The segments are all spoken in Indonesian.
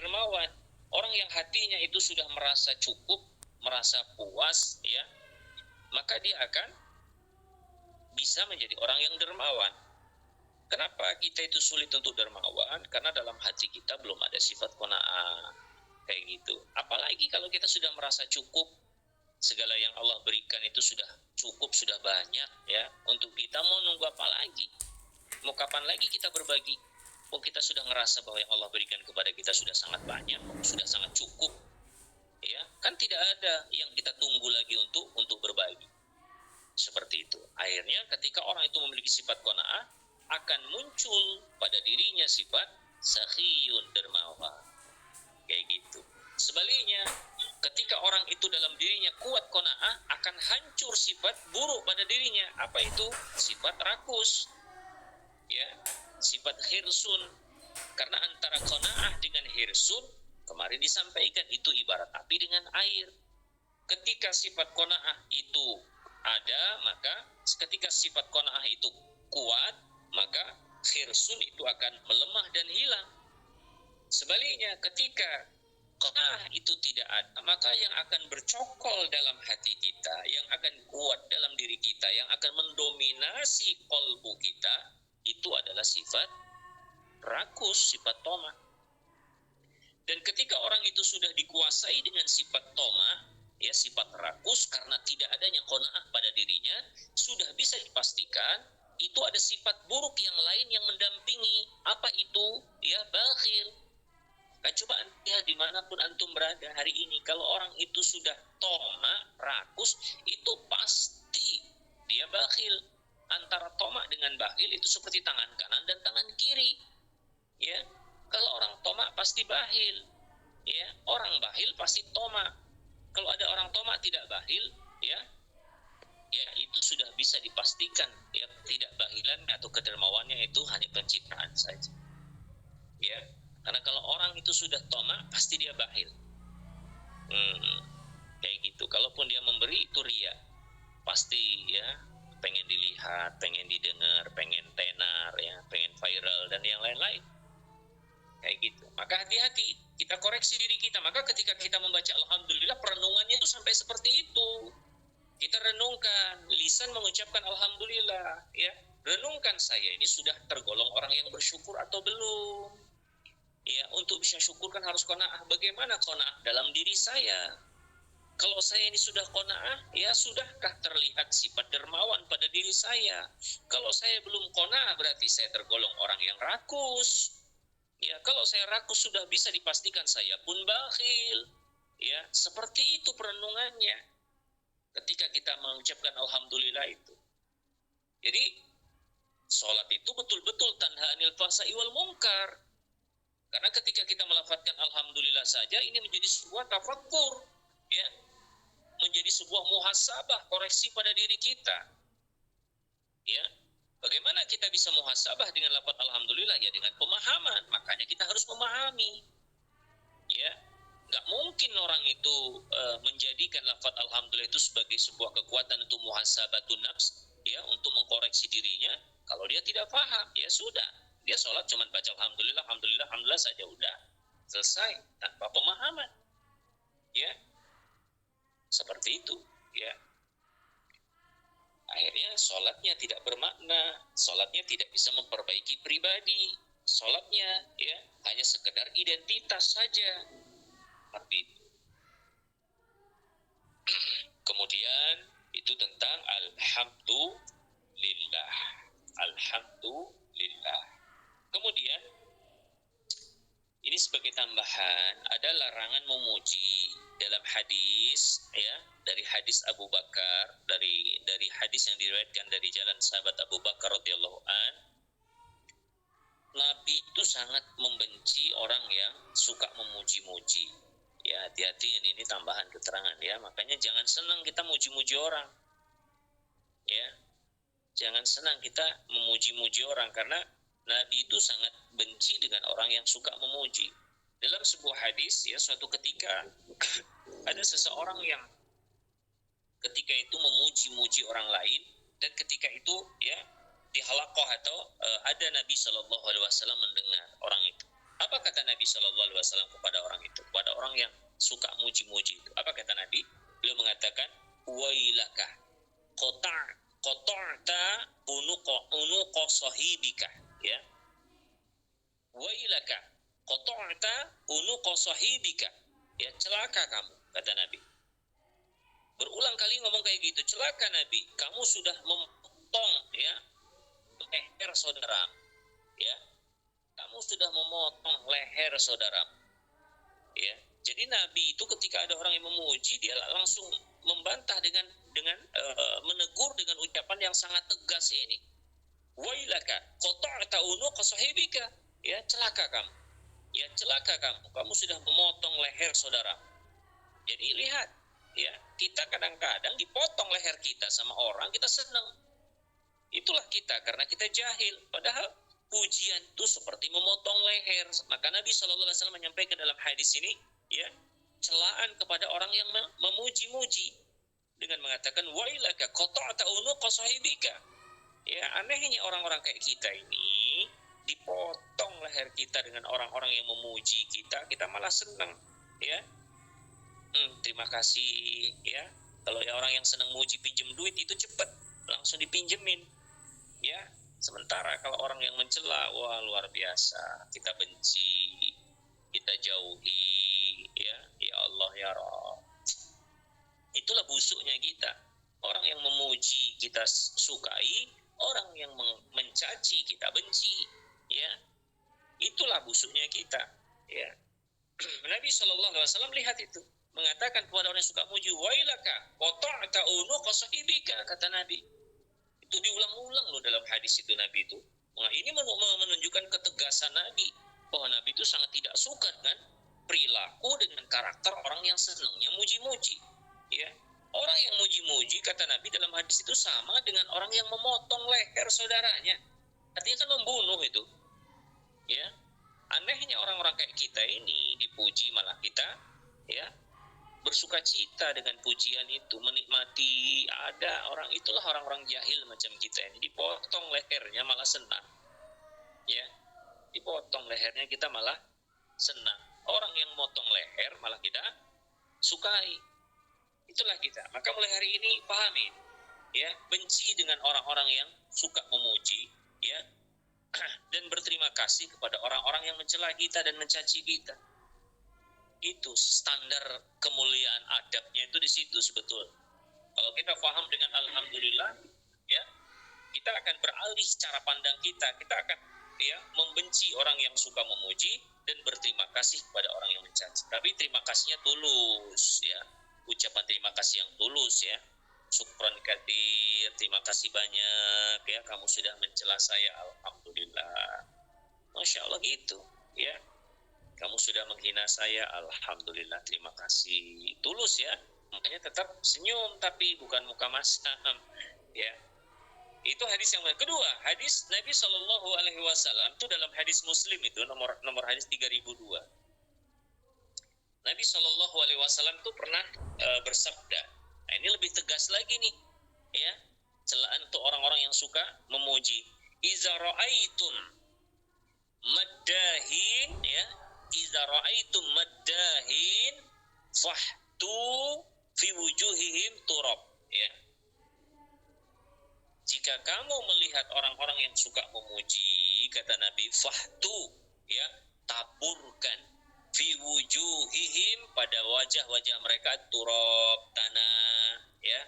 dermawan. Orang yang hatinya itu sudah merasa cukup, merasa puas, ya, maka dia akan bisa menjadi orang yang dermawan. Kenapa kita itu sulit untuk dermawan? Karena dalam hati kita belum ada sifat qanaah, kayak gitu. Apalagi kalau kita sudah merasa cukup, segala yang Allah berikan itu sudah cukup, sudah banyak, ya. Untuk kita mau nunggu apa lagi? Mau kapan lagi kita berbagi? Oh, kita sudah ngerasa bahwa yang Allah berikan kepada kita sudah sangat banyak, sudah sangat cukup, ya. Kan tidak ada yang kita tunggu lagi untuk berbagi. Seperti itu. Akhirnya ketika orang itu memiliki sifat qanaah, akan muncul pada dirinya sifat sakhiyun, dermawan. Kayak gitu. Sebaliknya, ketika orang itu dalam dirinya kuat qanaah, akan hancur sifat buruk pada dirinya. Apa itu? Sifat rakus, ya, sifat hirsun. Karena antara qanaah dengan hirsun, kemarin disampaikan, itu ibarat api dengan air. Ketika sifat qanaah itu ada, maka ketika sifat qanaah itu kuat, maka khirsun itu akan melemah dan hilang. Sebaliknya, ketika qanaah itu tidak ada, maka yang akan bercokol dalam hati kita, yang akan kuat dalam diri kita, yang akan mendominasi qalbu kita, itu adalah sifat rakus, sifat toma. Dan ketika orang itu sudah dikuasai dengan sifat toma, ya, sifat rakus, karena tidak adanya qanaah pada dirinya, sudah bisa dipastikan itu ada sifat buruk yang lain yang mendampingi. Apa itu? Ya, bakhil. Nah, coba lihat dimanapun antum berada hari ini, kalau orang itu sudah toma, rakus, itu pasti dia bakhil. Antara toma dengan bakhil itu seperti tangan kanan dan tangan kiri, ya. Kalau orang toma pasti bakhil, ya. Orang bakhil pasti toma. Kalau ada orang toma tidak bakhil, ya itu sudah bisa dipastikan, ya, tidak bahilan atau kedermawannya itu hanya pencitraan saja, ya. Karena kalau orang itu sudah toma, pasti dia bakhil. Kayak gitu. Kalaupun dia memberi, itu ria, pasti, ya, pengen dilihat, pengen didengar, pengen tenar, ya, pengen viral dan yang lain-lain, kayak gitu. Maka hati-hati, kita koreksi diri kita. Maka ketika kita membaca alhamdulillah, perenungannya itu sampai seperti itu. Kita renungkan, lisan mengucapkan alhamdulillah, ya. Renungkan, saya ini sudah tergolong orang yang bersyukur atau belum? Ya, untuk bisa syukur kan harus qanaah. Bagaimana qanaah dalam diri saya? Kalau saya ini sudah qanaah, ya, sudahkah terlihat sifat dermawan pada diri saya? Kalau saya belum qanaah, berarti saya tergolong orang yang rakus. Ya, kalau saya rakus sudah bisa dipastikan saya pun bakhil. Ya, seperti itu perenungannya ketika kita mengucapkan alhamdulillah itu. Jadi, sholat itu betul-betul tanha anil fahsya'i wal munkar. Karena ketika kita melafadzkan alhamdulillah saja, ini menjadi sebuah tafakkur, ya, menjadi sebuah muhasabah, koreksi pada diri kita. Ya, bagaimana kita bisa muhasabah dengan lafadz alhamdulillah? Ya, dengan pemahaman. Makanya kita harus memahami, ya. Nggak mungkin orang itu menjadikan lafadz alhamdulillah itu sebagai sebuah kekuatan untuk muhasabatun nafs, ya, untuk mengkoreksi dirinya. Kalau dia tidak paham, ya sudah, dia sholat cuma baca alhamdulillah, alhamdulillah, alhamdulillah saja, udah selesai tanpa pemahaman, ya, seperti itu, ya. Akhirnya sholatnya tidak bermakna, sholatnya tidak bisa memperbaiki pribadi, sholatnya, ya, hanya sekedar identitas saja. Seperti itu. Kemudian itu tentang alhamdulillah. Alhamdulillah. Kemudian ini sebagai tambahan, ada larangan memuji dalam hadis, ya, dari hadis Abu Bakar, dari hadis yang diriwayatkan dari jalan sahabat Abu Bakar radhiyallahu an. Nabi itu sangat membenci orang yang suka memuji-muji. Ya, hati-hati, ini tambahan keterangan, ya. Makanya jangan senang kita muji-muji orang, ya. Jangan senang kita memuji-muji orang, karena Nabi itu sangat benci dengan orang yang suka memuji. Dalam sebuah hadis, ya, suatu ketika ada seseorang yang ketika itu memuji-muji orang lain, dan ketika itu, ya, di halaqah atau ada Nabi Shallallahu Alaihi Wasallam mendengar orang itu. Apa kata Nabi Shallallahu Alaihi Wasallam kepada orang itu, kepada orang yang suka muji-muji itu? Apa kata Nabi? Beliau mengatakan, wailaka qata'ta unuqa sahibika, ya. Wailaka qata'ta unuqa sahibika, ya, celaka kamu, kata Nabi. Berulang kali ngomong kayak gitu, celaka Nabi, kamu sudah memotong, ya, leher saudara, ya. Kamu sudah memotong leher saudara, ya. Jadi Nabi itu ketika ada orang yang memuji, dia langsung membantah dengan menegur dengan ucapan yang sangat tegas ini. Wailaka qata'ta unuqa sahibika, ya, celaka kamu. Ya, celaka kamu. Kamu sudah memotong leher saudara. Jadi lihat, ya, kita kadang-kadang dipotong leher kita sama orang, kita senang. Itulah kita karena kita jahil. Padahal pujian itu seperti memotong leher. Maka Nabi SAW menyampaikan dalam hadis ini, ya, celaan kepada orang yang memuji-muji dengan mengatakan wailaka qata'ta unuqa sahibika. Ya, anehnya orang-orang kayak kita ini dipotong leher kita dengan orang-orang yang memuji kita, kita malah senang, ya. Terima kasih, ya. Kalau ya orang yang senang muji pinjem duit itu cepat langsung dipinjemin, ya. Sementara kalau orang yang mencela, wah luar biasa, kita benci, kita jauhi, ya. Ya Allah ya Rabb. Itulah busuknya kita. Orang yang memuji kita sukai, orang yang mencaci kita benci, ya. Itulah busuknya kita, ya. Nabi SAW lihat itu, mengatakan kepada orang yang suka muji, wailaka qata'ta unuqa sahibika, kata Nabi. Itu diulang-ulang loh dalam hadis itu Nabi itu. Nah, ini menunjukkan ketegasan Nabi, bahwa Nabi itu sangat tidak suka dengan perilaku, dengan karakter orang yang senangnya muji-muji, ya. Orang yang muji-muji, kata Nabi dalam hadis itu, sama dengan orang yang memotong leher saudaranya. Artinya kan membunuh itu, ya. Anehnya orang-orang kayak kita ini dipuji malah kita, ya, bersuka cita dengan pujian itu, menikmati. Ada orang, itulah orang-orang jahil macam kita ini, dipotong lehernya malah senang, ya. Dipotong lehernya kita malah senang. Orang yang motong leher malah kita sukai. Itulah kita. Maka mulai hari ini pahami, ya, benci dengan orang-orang yang suka memuji, ya, dan berterima kasih kepada orang-orang yang mencela kita dan mencaci kita. Itu standar kemuliaan adabnya itu di situ sebetulnya. Kalau kita paham dengan alhamdulillah, ya, kita akan beralih cara pandang kita. Kita akan, ya, membenci orang yang suka memuji dan berterima kasih kepada orang yang mencaci. Tapi terima kasihnya tulus, ya. Ucapan terima kasih yang tulus, ya. Syukran katsir, terima kasih banyak, ya, kamu sudah mencela saya, alhamdulillah. Masya Allah gitu, ya. Kamu sudah menghina saya, alhamdulillah, terima kasih. Tulus, ya. Makanya tetap senyum, tapi bukan muka masam, ya. Itu hadis yang kedua. Hadis Nabi SAW itu dalam hadis Muslim itu nomor hadis 3002. Nabi SAW itu pernah bersabda. Nah, ini lebih tegas lagi nih, ya, celaan untuk orang-orang yang suka memuji. Iza ra'aitum maddahin, ya, iza ra'aitum maddahin fahtu fi wujuhihim turab, ya. Jika kamu melihat orang-orang yang suka memuji, kata Nabi, fahtu, ya, taburkan, fi wujuhihim, pada wajah-wajah mereka, turab, tanah, ya.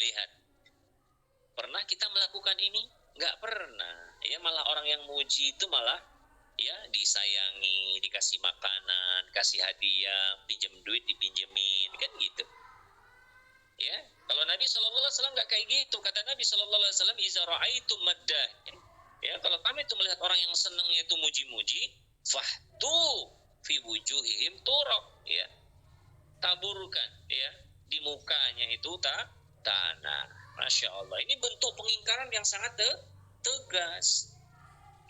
Lihat, pernah kita melakukan ini? Enggak pernah, ya. Malah orang yang muji itu malah, ya, disayangi, dikasih makanan, kasih hadiah, pinjam duit dipinjemin, kan gitu, ya. Kalau Nabi SAW nggak kayak gitu. Kata Nabi SAW, iza ra'aitum maddahin, ya, kalau kami itu melihat orang yang senangnya itu muji-muji, fahtu fi wujuhihim turab, ya, taburkan, ya, di mukanya itu tanah. Masya Allah, ini bentuk pengingkaran yang sangat tegas.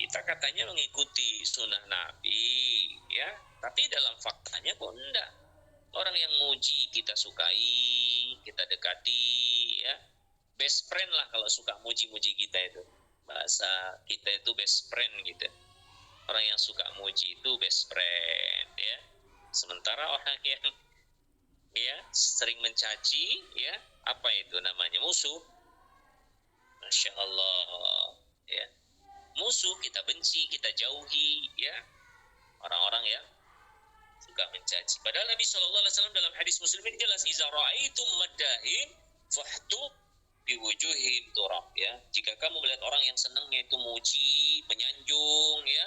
Kita katanya mengikuti sunnah Nabi, ya, tapi dalam faktanya kok enggak. Orang yang muji kita sukai, kita dekati, ya, best friend lah kalau suka muji-muji kita itu. Bahasa kita itu best friend gitu. Orang yang suka muji itu best friend, ya. Sementara orang yang ya sering mencaci, ya, apa itu namanya, musuh. Masya Allah, ya. Musuh kita benci, kita jauhi, ya. Orang-orang yang suka mencaci. Padahal Nabi SAW dalam hadis Muslim ini jelas, iza ra'aitum maddahin fahtu biwujuhim turab, ya. Jika kamu melihat orang yang senangnya itu muji, menyanjung, ya,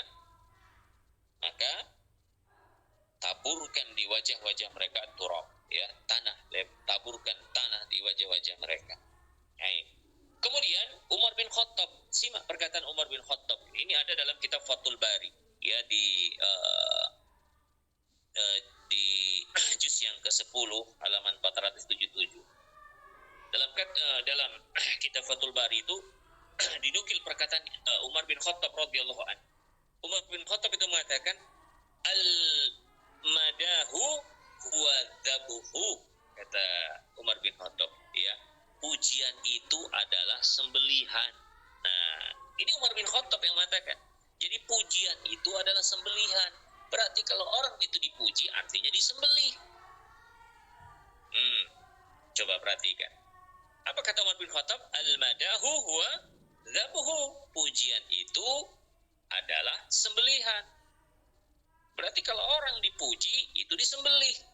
maka taburkan di wajah-wajah mereka turab, ya, tanah, taburkan tanah di wajah-wajah mereka. Kemudian Umar bin Khattab, simak perkataan Umar bin Khattab. Ini ada dalam kitab Fathul Bari, ya, di juz yang ke-10 halaman 477. Dalam kitab Fathul Bari itu dinukil perkataan Umar bin Khattab radhiyallahu anhu. Umar bin Khattab itu mengatakan, al-madahu huwa dhabuhu, kata Umar bin Khattab, ya. Pujian itu adalah sembelihan. Nah, ini Umar bin Khattab yang mengatakan. Jadi pujian itu adalah sembelihan. Berarti kalau orang itu dipuji artinya disembelih. Coba perhatikan. Apa kata Umar bin Khattab? Al-madahu huwa dhabuhu. Pujian itu adalah sembelihan. Berarti kalau orang dipuji itu disembelih.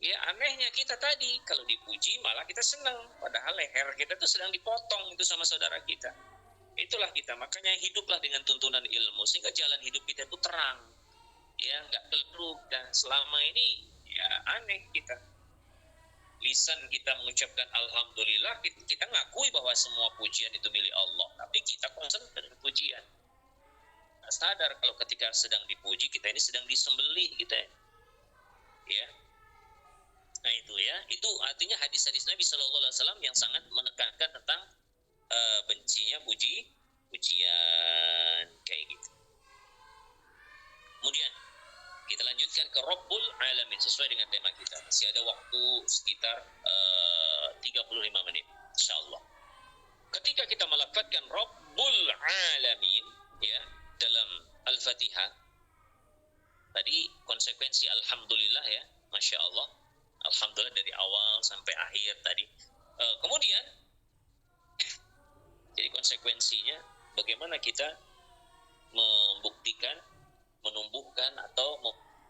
Ya, anehnya kita tadi kalau dipuji malah kita senang, padahal leher kita itu sedang dipotong itu sama saudara kita. Itulah kita, makanya hiduplah dengan tuntunan ilmu sehingga jalan hidup kita itu terang, ya, nggak keliru. Dan selama ini ya aneh kita, lisan kita mengucapkan alhamdulillah, kita ngakui bahwa semua pujian itu milik Allah, tapi kita concern dengan pujian, nggak sadar kalau ketika sedang dipuji kita ini sedang disembelih kita, ya. Nah itu, ya, itu artinya hadis-hadis Nabi Shallallahu Alaihi Wasallam yang sangat menekankan tentang bencinya pujian kayak gitu. Kemudian kita lanjutkan ke Rabbul Alamin sesuai dengan tema kita. Masih ada waktu sekitar 35 menit, insyaallah. Ketika kita melafadzkan Rabbul Alamin, ya, dalam Al-Fatihah, tadi konsekuensi alhamdulillah, ya, masya Allah. Alhamdulillah dari awal sampai akhir tadi. Kemudian, jadi konsekuensinya bagaimana kita membuktikan, menumbuhkan atau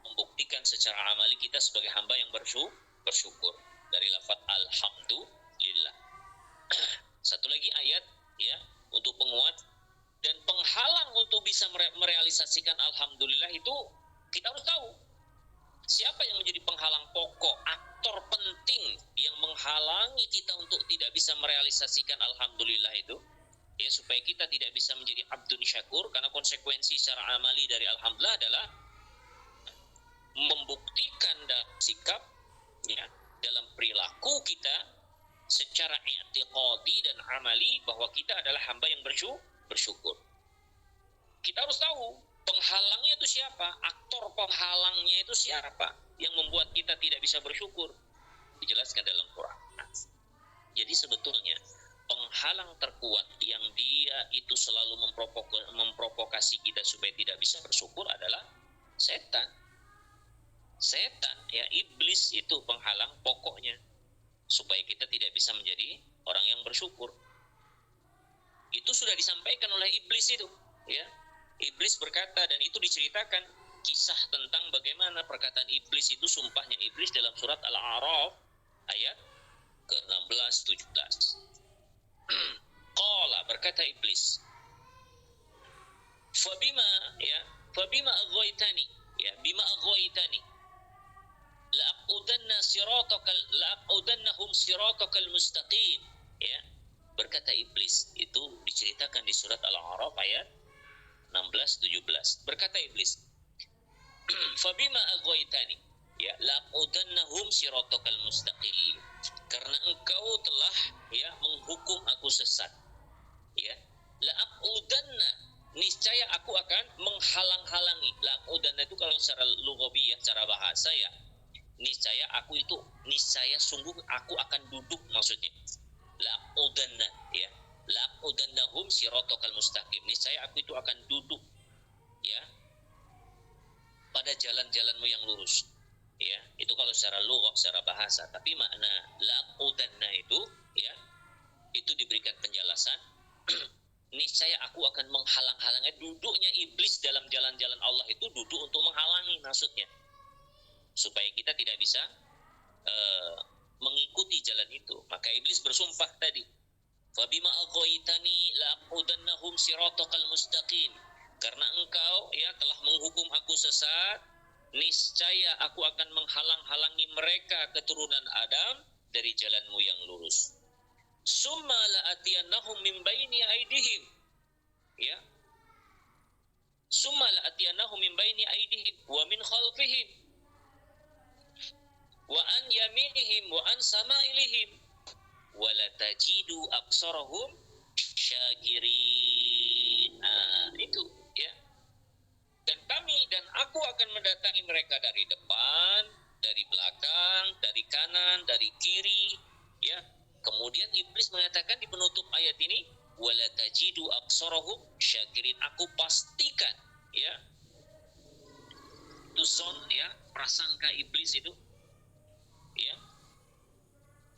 membuktikan secara amali kita sebagai hamba yang bersyukur dari lafaz alhamdulillah. Satu lagi ayat, ya, untuk penguat dan penghalang untuk bisa merealisasikan alhamdulillah itu kita harus tahu. Siapa yang menjadi penghalang pokok, aktor penting yang menghalangi kita untuk tidak bisa merealisasikan alhamdulillah itu, ya, supaya kita tidak bisa menjadi abdun syakur, karena konsekuensi secara amali dari alhamdulillah adalah membuktikan dalam sikap, ya, dalam perilaku kita secara i'tiqadi dan amali bahwa kita adalah hamba yang bersyukur. Kita harus tahu penghalangnya itu siapa, aktor penghalangnya itu siapa yang membuat kita tidak bisa bersyukur. Dijelaskan dalam Quran. Jadi sebetulnya penghalang terkuat yang dia itu selalu memprovokasi kita supaya tidak bisa bersyukur adalah setan. Setan, ya, iblis itu penghalang pokoknya supaya kita tidak bisa menjadi orang yang bersyukur. Itu sudah disampaikan oleh iblis itu, ya. Iblis berkata, dan itu diceritakan kisah tentang bagaimana perkataan iblis itu, sumpahnya iblis dalam surat Al-A'raf ayat ke-16-17. Qala, berkata iblis, fabima aghwaytani, ya, bima aghwaytani la'aqudannahum siratakal mustaqim, ya. Berkata iblis, itu diceritakan di surat Al-A'raf ayat 16-17. Berkata iblis, fabima aghwaytani, ya, la'aqudannahum siratakal mustaqim, karena engkau telah, ya, menghukum aku sesat, ya, la'aqudanna, niscaya aku akan menghalang-halangi. La'aqudanna itu kalau secara lughawiyah, secara bahasa, ya, niscaya aku itu, niscaya sungguh aku akan duduk, maksudnya la'aqudanna, ya, la'aqudannahum siratakal mustaqim, niscaya aku itu akan duduk, ya, pada jalan-jalanmu yang lurus. Ya, itu kalau secara lugah, secara bahasa. Tapi makna la'udanna itu, ya, itu diberikan penjelasan. Niscaya aku akan menghalang-halangi. Duduknya iblis dalam jalan-jalan Allah itu duduk untuk menghalangi, maksudnya supaya kita tidak bisa mengikuti jalan itu. Maka iblis bersumpah tadi, fabima aghwaytani la'aqudannahum siratal mustaqim, karena engkau ya telah menghukum aku sesat, niscaya aku akan menghalang-halangi mereka keturunan Adam dari jalanmu yang lurus. Summa la'atiyannahum min baini aidihim, ya, summa la'atiyannahum min baini aidihim wa min khalfihim wa an yaminihim wa an samailihim wala tajidu aksarahum syakirin. Itu ya. Dan aku akan mendatangi mereka dari depan, dari belakang, dari kanan, dari kiri, ya. Kemudian iblis mengatakan di penutup ayat ini, wala tajidu aksarahum syakirin. Aku pastikan, ya. Itu ya, prasangka iblis itu, ya.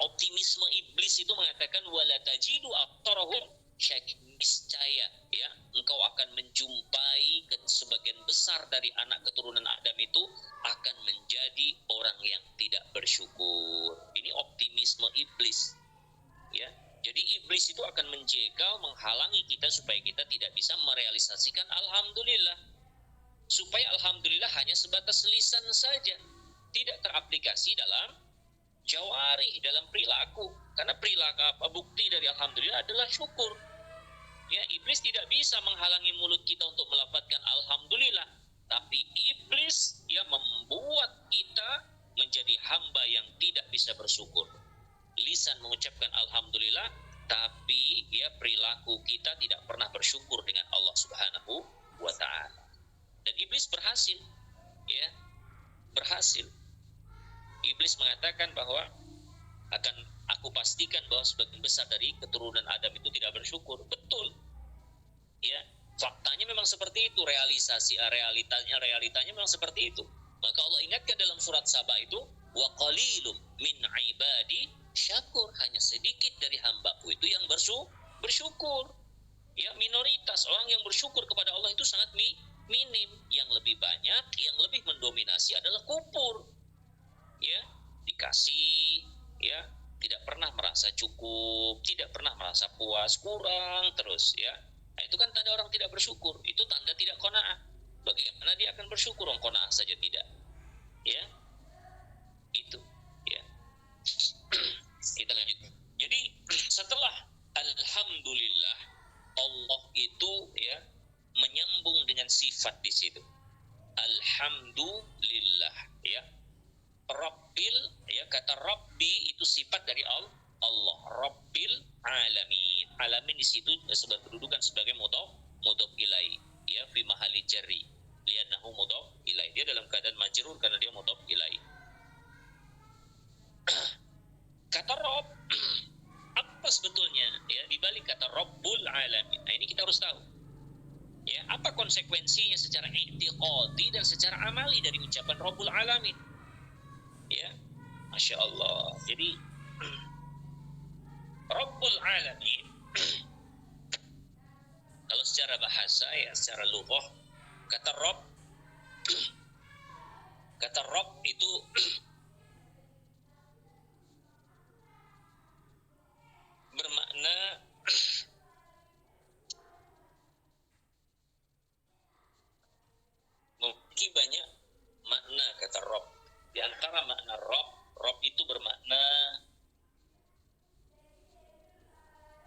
Optimisme iblis itu mengatakan wala tajidu aktsarahum syakirin, niscaya ya engkau akan menjumpai sebagian besar dari anak keturunan Adam itu akan menjadi orang yang tidak bersyukur. Ini optimisme iblis, ya. Jadi iblis itu akan menjegal, menghalangi kita supaya kita tidak bisa merealisasikan alhamdulillah, supaya alhamdulillah hanya sebatas lisan saja, tidak teraplikasi dalam jawarih, dalam perilaku. Karena perilaku bukti dari alhamdulillah adalah syukur. Ya, iblis tidak bisa menghalangi mulut kita untuk melafadzkan alhamdulillah, tapi iblis ya membuat kita menjadi hamba yang tidak bisa bersyukur. Lisan mengucapkan alhamdulillah, tapi ya perilaku kita tidak pernah bersyukur dengan Allah Subhanahu wa taala. Dan iblis berhasil, ya. Berhasil. Iblis mengatakan bahwa aku pastikan bahwa sebagian besar dari keturunan Adam itu tidak bersyukur. Betul, ya, faktanya memang seperti itu. Realitanya memang seperti itu. Maka Allah ingatkan dalam surat Saba itu, wa qalilum min ibadi syakur, hanya sedikit dari hambaku itu yang bersyukur. Ya, minoritas orang yang bersyukur kepada Allah itu sangat minim. Yang lebih banyak, yang lebih mendominasi adalah kufur. Ya, dikasih, ya, tidak pernah merasa cukup, tidak pernah merasa puas, kurang terus, ya. Nah, itu kan tanda orang tidak bersyukur, itu tanda tidak qanaah. Bagaimana dia akan bersyukur orang qanaah saja tidak? Ya, itu, ya. Kita lanjut. Jadi setelah alhamdulillah, Allah itu ya menyambung dengan sifat di situ. Alhamdulillah, ya. Rabbil, ya, kata Rabbi itu sifat dari Allah. Rabbil alamin. Alamin di situ berkedudukan sebagai mudhof ilaih, ya, fi mahalli jarri. Li'annahu mudhof ilaih. Dia dalam keadaan majrur karena dia mudhof ilaih. Kata Rabb, apa sebetulnya ya di balik kata Rabbul alamin? Nah, ini kita harus tahu. Ya, apa konsekuensinya secara i'tiqadi dan secara amali dari ucapan Rabbul alamin? Ya, Masya Allah. Jadi Rabbul Alamin kalau secara bahasa, ya, secara lughah, kata Rabb itu bermakna memiliki banyak makna. Kata Rabb, di antara makna Rabb itu bermakna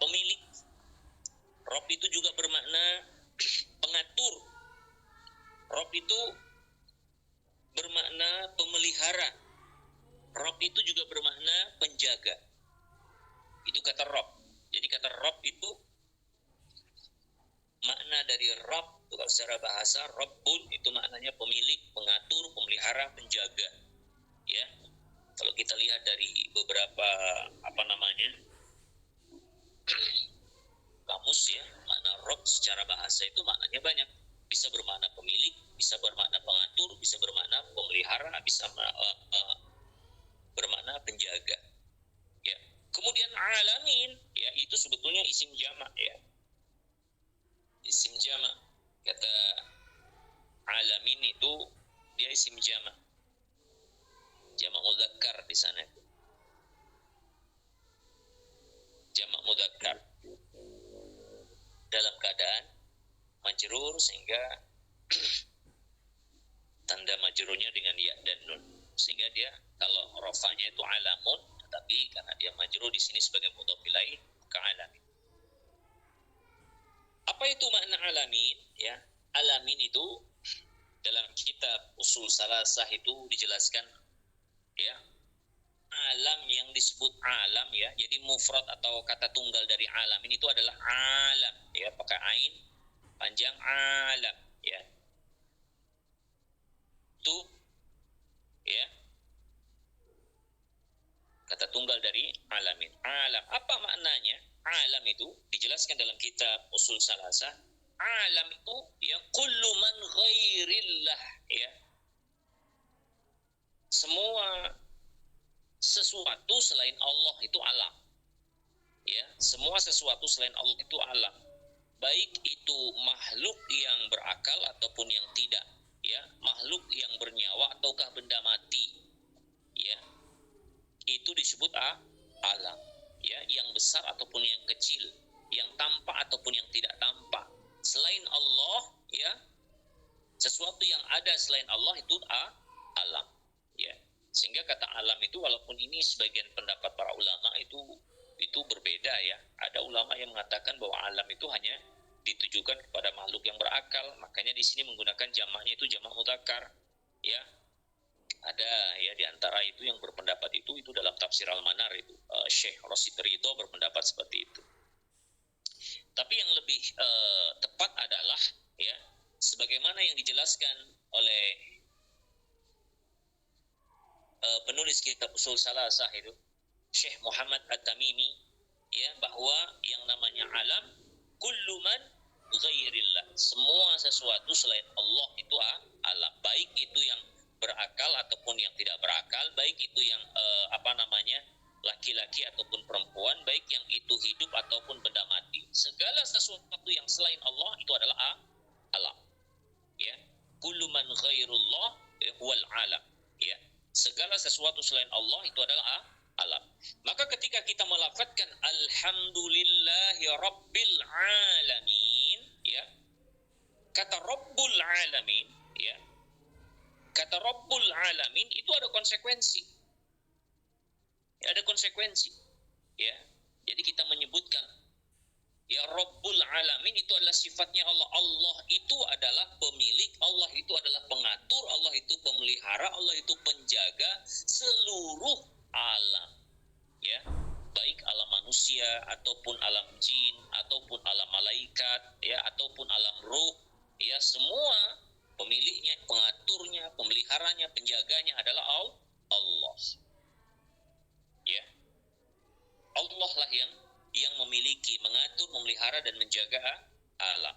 pemilik. Rabb itu juga bermakna pengatur. Rabb itu bermakna pemelihara. Rabb itu juga bermakna penjaga. Itu kata Rabb. Jadi kata Rabb itu makna dari Rabb, kalau secara bahasa Rabbun itu maknanya pemilik, pengatur, pemelihara, penjaga. Ya, kalau kita lihat dari beberapa kamus, ya, makna Rabb secara bahasa itu maknanya banyak. Bisa bermakna pemilik, bisa bermakna pengatur, bisa bermakna pemelihara, bisa bermakna penjaga. Ya. Kemudian alamin, ya itu sebetulnya isim jamak, ya. Isim jamak. Kata alamin itu dia isim jamak. Jamak mudzakkar di sana. Jamak mudzakkar dalam keadaan majrur, sehingga tanda majrurnya dengan ya dan nun, sehingga dia kalau rafa'nya itu alamun, tetapi karena dia majrur di sini sebagai mudhaf ilaih ke alamin. Apa itu makna alamin? Ya, alamin itu dalam kitab usul salasah itu dijelaskan, ya, alam yang disebut alam, ya, jadi mufrad atau kata tunggal dari alamin itu adalah alam, ya, pakai ain panjang alam, ya, itu, ya, kata tunggal dari alamin. Alam, apa maknanya? Alam itu dijelaskan dalam kitab usul salasah. Alam itu ya kullu man ghairillah, ya, semua sesuatu selain Allah itu alam, ya, semua sesuatu selain Allah itu alam, baik itu makhluk yang berakal ataupun yang tidak, ya, makhluk yang bernyawa ataukah benda mati, ya, itu disebut alam, ya, yang besar ataupun yang kecil, yang tampak ataupun yang tidak tampak selain Allah, ya, sesuatu yang ada selain Allah itu alam, ya. Sehingga kata alam itu, walaupun ini sebagian pendapat para ulama itu berbeda, ya. Ada ulama yang mengatakan bahwa alam itu hanya ditujukan kepada makhluk yang berakal, makanya di sini menggunakan jamaknya itu jamak mudzakkar, ya. Ada, ya, di antara itu yang berpendapat itu dalam tafsir Al-Manar itu Syekh Rasid Ridho berpendapat seperti itu. Tapi yang lebih tepat adalah, ya, sebagaimana yang dijelaskan oleh penulis kitab usul salasah itu Syekh Muhammad At-Tamimi, ya, bahwa yang namanya alam kullu man ghairillah, semua sesuatu selain Allah itu alam, baik itu yang berakal ataupun yang tidak berakal, baik itu yang laki-laki ataupun perempuan, baik yang itu hidup ataupun benda mati. Segala sesuatu yang selain Allah itu adalah alam, ya. Kullu man ghairullah huwal alam, ya. Segala sesuatu selain Allah itu adalah alam. Maka ketika kita melafadzkan alhamdulillahi rabbil alamin, ya, kata rabbul alamin, ya, kata rabbul alamin itu ada konsekuensi. Ya, ada konsekuensi, ya. Jadi kita menyebutkan, ya, rabbul alamin itu adalah sifatnya Allah. Allah itu adalah pemilik, Allah itu adalah pengatur, Allah itu pemelihara, Allah itu penjaga seluruh alam, ya, baik alam manusia ataupun alam jin ataupun alam malaikat, ya, ataupun alam ruh, ya, semua pemiliknya, pengaturnya, pemeliharanya, penjaganya adalah Allah, ya. Allah lah yang memiliki, mengatur, memelihara dan menjaga alam.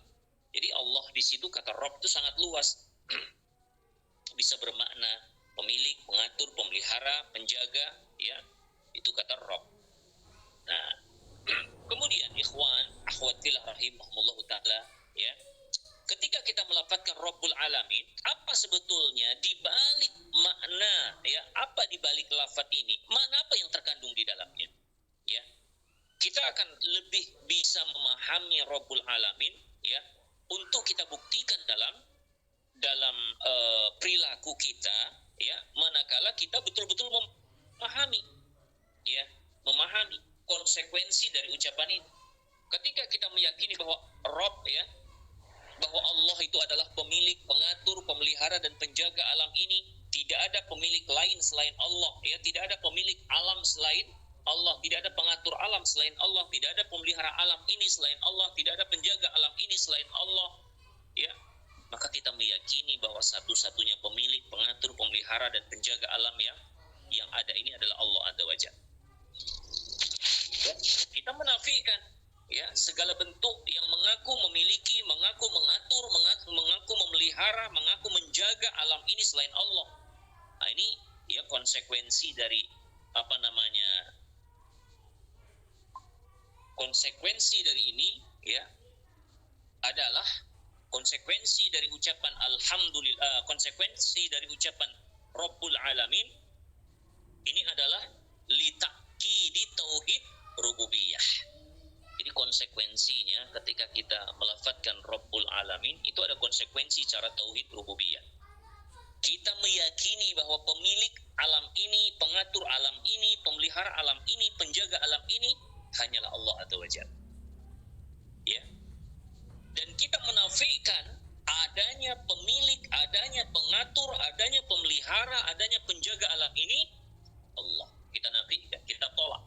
Jadi Allah di situ kata Rabb itu sangat luas. Bisa bermakna pemilik, pengatur, pemelihara, penjaga, ya. Itu kata Rabb. Nah, kemudian ikhwan, akhwat fillah rahimahumullah taala, ya. Ketika kita melafadzkan Rabbul Alamin, apa sebetulnya di balik makna, ya, apa di balik lafadz ini? Makna apa yang terkandung di dalamnya? Ya. Kita akan lebih bisa memahami Rabbul Alamin, ya, untuk kita buktikan dalam perilaku kita, ya, manakala kita betul-betul memahami, ya, memahami konsekuensi dari ucapan ini. Ketika kita meyakini bahwa Rabb, ya, bahwa Allah itu adalah pemilik, pengatur, pemelihara dan penjaga alam ini, tidak ada pemilik lain selain Allah, ya, tidak ada pemilik alam selain Allah, tidak ada pengatur alam selain Allah, tidak ada pemelihara alam ini selain Allah, tidak ada penjaga alam ini selain Allah, ya. Maka kita meyakini bahwa satu-satunya pemilik, pengatur, pemelihara dan penjaga alam yang ada ini adalah Allah Azza wa Jalla. Ya, kita menafikan, ya, segala bentuk yang mengaku memiliki, mengaku mengatur, mengaku memelihara, mengaku menjaga alam ini selain Allah. Nah, ini ya konsekuensi dari konsekuensi dari ini ya adalah konsekuensi dari ucapan alhamdulillah, konsekuensi dari ucapan Rabbul Alamin ini adalah litakidi tauhid rububiyah. Jadi konsekuensinya ketika kita melafadzkan Rabbul Alamin itu ada konsekuensi cara tauhid rububiyah. Kita meyakini bahwa pemilik alam ini, pengatur alam ini, pemelihara alam ini, penjaga alam ini hanyalah Allah Azza wa Jalla. Ya. Dan kita menafikan adanya pemilik, adanya pengatur, adanya pemelihara, adanya penjaga alam ini Allah. Kita nafikan, kita tolak.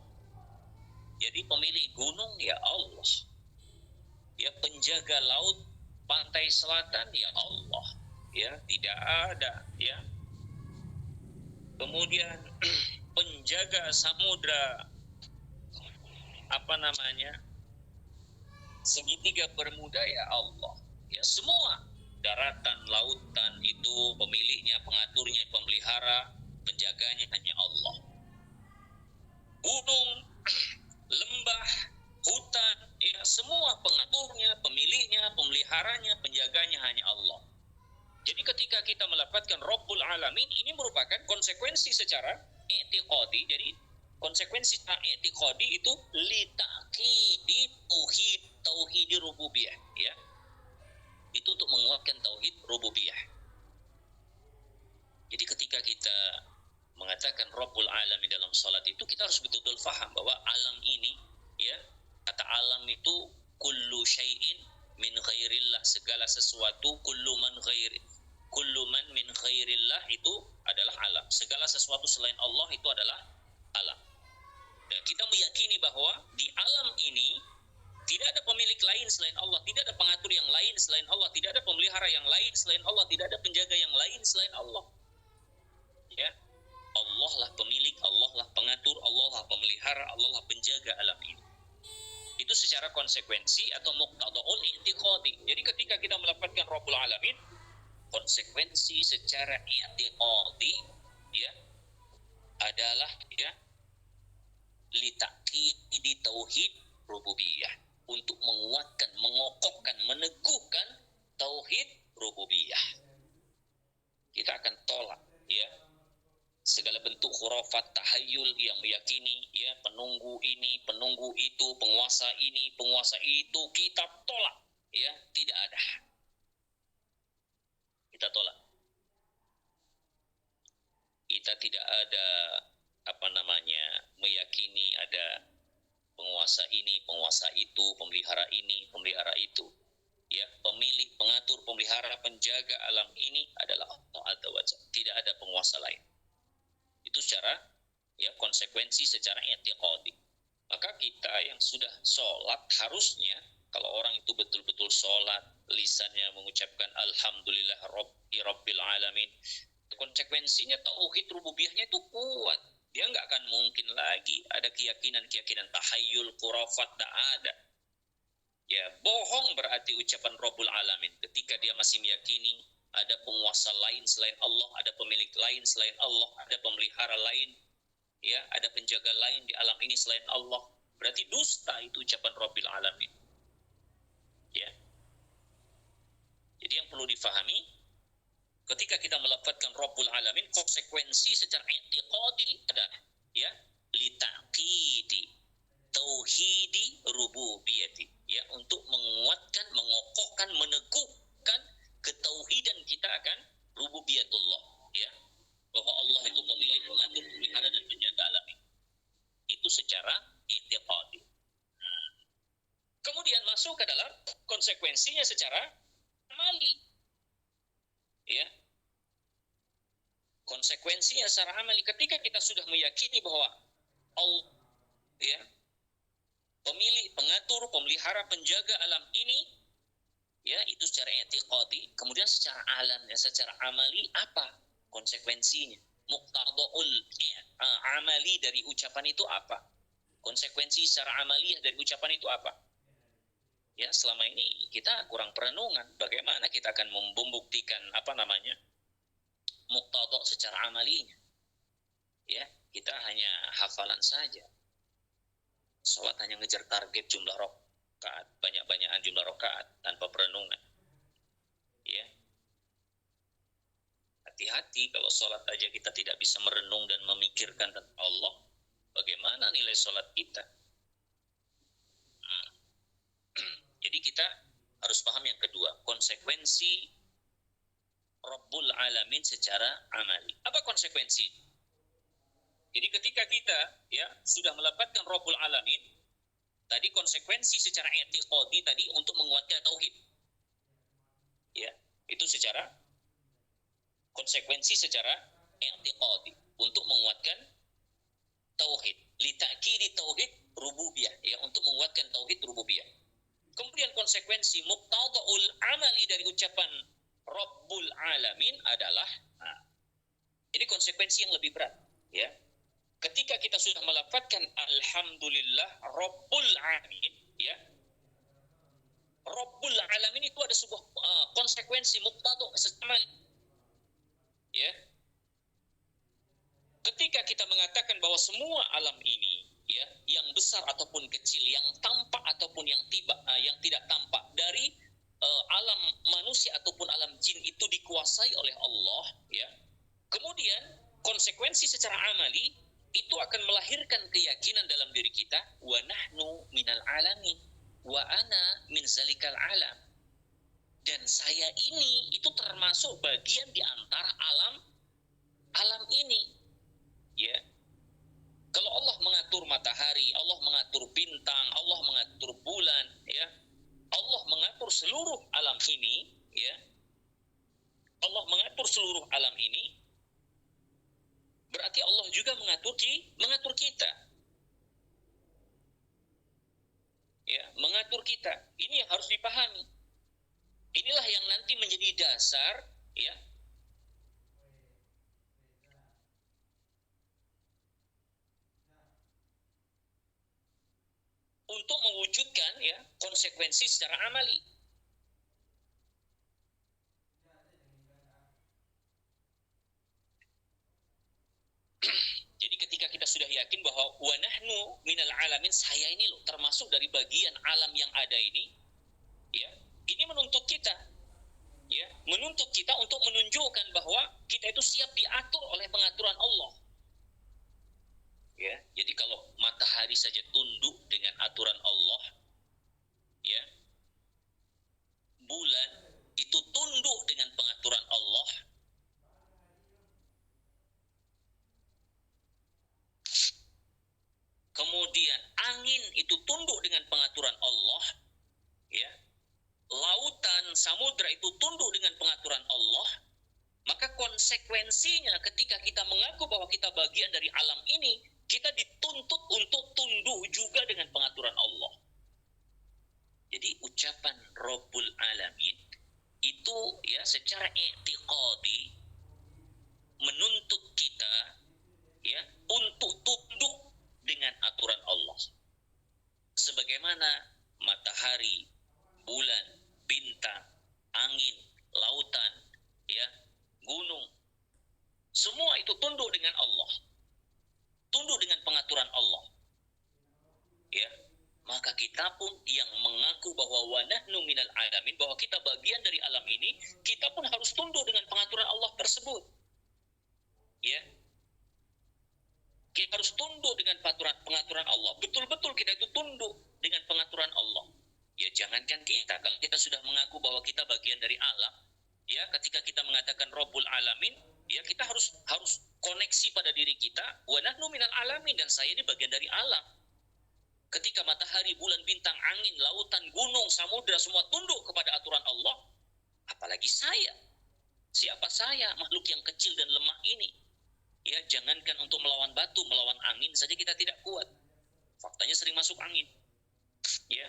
Jadi pemilik gunung ya Allah. Ya penjaga laut pantai selatan ya Allah. Ya tidak ada ya. Kemudian penjaga samudra segitiga bermuda ya Allah. Ya semua daratan, lautan itu pemiliknya, pengaturnya, pemelihara, penjaganya hanya Allah. Gunung, lembah, hutan, ya semua pengaturnya, pemiliknya, pemeliharanya, penjaganya hanya Allah. Jadi ketika kita melafadzkan Rabbul Alamin ini merupakan konsekuensi secara i'tiqadi. Jadi konsekuensi secara i'tiqadi itu litakidi tauhid rububiyah ya. Itu untuk menguatkan tauhid rububiyah. Jadi ketika kita mengatakan Rabbul Alamin dalam salat itu kita harus betul-betul faham bahwa alam ini ya, kata alam itu kullu syai'in min ghairillah, segala sesuatu, kullu man min ghairillah itu adalah alam. Segala sesuatu selain Allah itu adalah alam. Dan kita meyakini bahwa di alam ini tidak ada pemilik lain selain Allah, tidak ada pengatur yang lain selain Allah, tidak ada pemelihara yang lain selain Allah, tidak ada penjaga yang lain selain Allah. Ya. Allah lah pemilik, Allah lah pengatur, Allah lah pemelihara, Allah lah penjaga alam ini. Itu secara konsekuensi atau muqtada'ul i'tiqadi. Jadi ketika kita melafadzkan Rabbul Alamin, konsekuensi secara i'tiqadi ya adalah ya litakidi tauhid rububiyah, untuk menguatkan, mengokohkan, meneguhkan tauhid rububiyah. Kita akan tolak ya segala bentuk khurafat, tahayyul yang meyakini ya penunggu ini, penunggu itu, penguasa ini, penguasa itu, kita tolak ya, tidak ada. Kita tolak. Kita tidak ada meyakini ada penguasa ini, penguasa itu, pemelihara ini, pemelihara itu. Ya, pemilik, pengatur, pemelihara, penjaga alam ini adalah Allah Azza wa Jalla. Tidak ada penguasa lain. Itu secara ya konsekuensi secara i'tiqadi. Maka kita yang sudah sholat harusnya kalau orang itu betul-betul sholat, lisannya mengucapkan alhamdulillah rabbil alamin, konsekuensinya tauhid rububiyahnya itu kuat. Dia nggak akan mungkin lagi ada keyakinan tahayyul, khurafat, tak ada. Ya, bohong berarti ucapan Rabbul Alamin ketika dia masih meyakini ada penguasa lain selain Allah, ada pemilik lain selain Allah, ada pemelihara lain, ya, ada penjaga lain di alam ini selain Allah. Berarti dusta itu ucapan Rabbil Alamin. Ya. Jadi yang perlu difahami, ketika kita melafadzkan Rabbul Alamin, konsekuensi secara i'tiqadi adalah ya litaqidi tauhidi rububiyati, ya, untuk menguatkan, mengokohkan, meneguhkan ketauhidan kita akan rububiyatullah, ya, bahwa Allah itu pemilik, pengatur, pemelihara dan penjaga alam ini. Itu secara i'tiqadi. Kemudian masuk ke dalam konsekuensinya secara amali, ya. Konsekuensinya secara amali ketika kita sudah meyakini bahwa Allah, ya, pemilik, pengatur, pemelihara, penjaga alam ini, ya, itu secara i'tiqadi. Kemudian secara alamnya, secara amali apa konsekuensinya? Muqtada'ul amali dari ucapan itu apa? Konsekuensi secara amaliyah dari ucapan itu apa? ya selama ini kita kurang perenungan bagaimana kita akan membuktikan muqtada secara amalinya. Ya, kita hanya hafalan saja. Salat hanya ngejar target jumlah rakaat, banyak-banyakan jumlah rakaat tanpa perenungan. Ya. Hati-hati kalau salat aja kita tidak bisa merenung dan memikirkan tentang Allah, bagaimana nilai salat kita? Jadi kita harus paham yang kedua, konsekuensi Rabbul Alamin secara amali. Apa konsekuensi? Jadi ketika kita ya sudah melafadzkan Rabbul Alamin, tadi konsekuensi secara i'tiqadi tadi untuk menguatkan tauhid. Ya, itu secara konsekuensi secara i'tiqadi untuk menguatkan tauhid. Li ta'kidi tauhid rububiyah, ya, untuk menguatkan tauhid rububiyah. Kemudian konsekuensi muqtadaul amali dari ucapan Rabbul Alamin adalah ini konsekuensi yang lebih berat, ya. Ketika kita sudah melafadzkan alhamdulillah Rabbul Alamin, ya. Rabbul Alamin itu ada sebuah konsekuensi muqtada amali. Ya. Ketika kita mengatakan bahwa semua alam ini, ya, yang besar ataupun kecil, yang tampak ataupun yang tidak tampak, dari alam manusia ataupun alam jin itu dikuasai oleh Allah, ya. Kemudian konsekuensi secara amali itu akan melahirkan keyakinan dalam diri kita, wa nahnu minal alamin wa ana min zalikal alam. Dan saya ini itu termasuk bagian di antara alam ini. Ya. Kalau Allah mengatur matahari, Allah mengatur bintang, Allah mengatur bulan, ya. Allah mengatur seluruh alam ini, ya. Allah mengatur seluruh alam ini. Berarti Allah juga mengatur kita. Ya, mengatur kita. Ini yang harus dipahami. Inilah yang nanti menjadi dasar, ya, untuk mewujudkan, ya, konsekuensi secara amali. Jadi ketika kita sudah yakin bahwa wa nahnu minal alamin, saya ini loh termasuk dari bagian alam yang ada ini, ya, ini menuntut kita, ya, menuntut kita untuk menunjukkan bahwa kita itu siap diatur oleh pengaturan Allah. Ya, jadi kalau matahari saja tunduk dengan aturan Allah, ya, bulan itu tunduk dengan pengaturan Allah, kemudian angin itu tunduk dengan pengaturan Allah, ya, lautan, samudra itu tunduk dengan pengaturan Allah, maka konsekuensinya ketika kita mengaku bahwa kita bagian dari alam ini, kita dituntut untuk tunduk juga dengan pengaturan Allah. Jadi ucapan Rabbul Alamin itu, ya, secara i'tiqadi menuntut kita, ya, untuk tunduk dengan aturan Allah. Sebagaimana matahari, bulan, bintang, angin, lautan, ya, gunung, semua itu tunduk dengan Allah, tunduk dengan pengaturan Allah, ya. Maka kita pun yang mengaku bahwa wa nahnu minal alamin, bahwa kita bagian dari alam ini, kita pun harus tunduk dengan pengaturan Allah tersebut, ya. Kita harus tunduk dengan pengaturan Allah. Betul-betul kita itu tunduk dengan pengaturan Allah. Ya, jangankan kita, kalau kita sudah mengaku bahwa kita bagian dari alam, ya, ketika kita mengatakan Rabbul Alamin, ya, kita harus koneksi pada diri kita, wa nahnu minal alamin, dan saya ini bagian dari alam. Ketika matahari, bulan, bintang, angin, lautan, gunung, samudra semua tunduk kepada aturan Allah, apalagi saya. Siapa saya, makhluk yang kecil dan lemah ini? Ya, jangankan untuk melawan batu, melawan angin saja kita tidak kuat. Faktanya sering masuk angin. Ya.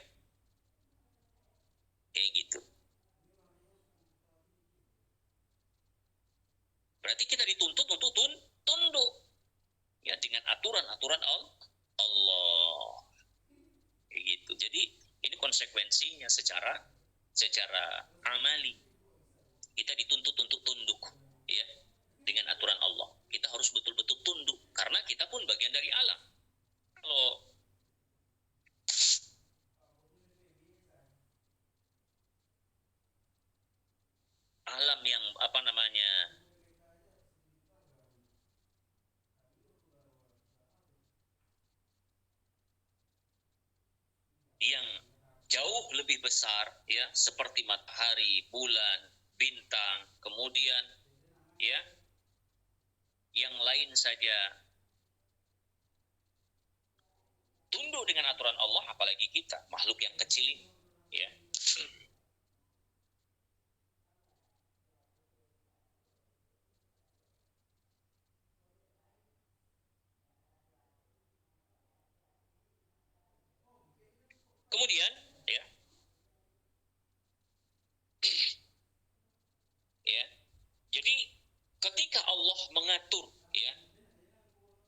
Kayak gitu. Berarti kita dituntut untuk tunduk, ya, dengan aturan-aturan Allah. Kayak gitu. Jadi ini konsekuensinya secara amali. Kita dituntut untuk tunduk, ya, dengan aturan Allah. Kita harus betul-betul tunduk karena kita pun bagian dari alam. Kalau alam yang yang jauh lebih besar, ya, seperti matahari, bulan, bintang, kemudian, ya, yang lain saja tunduk dengan aturan Allah, apalagi kita, makhluk yang kecil ini, ya. Kemudian, ya, ya, jadi ketika Allah mengatur, ya,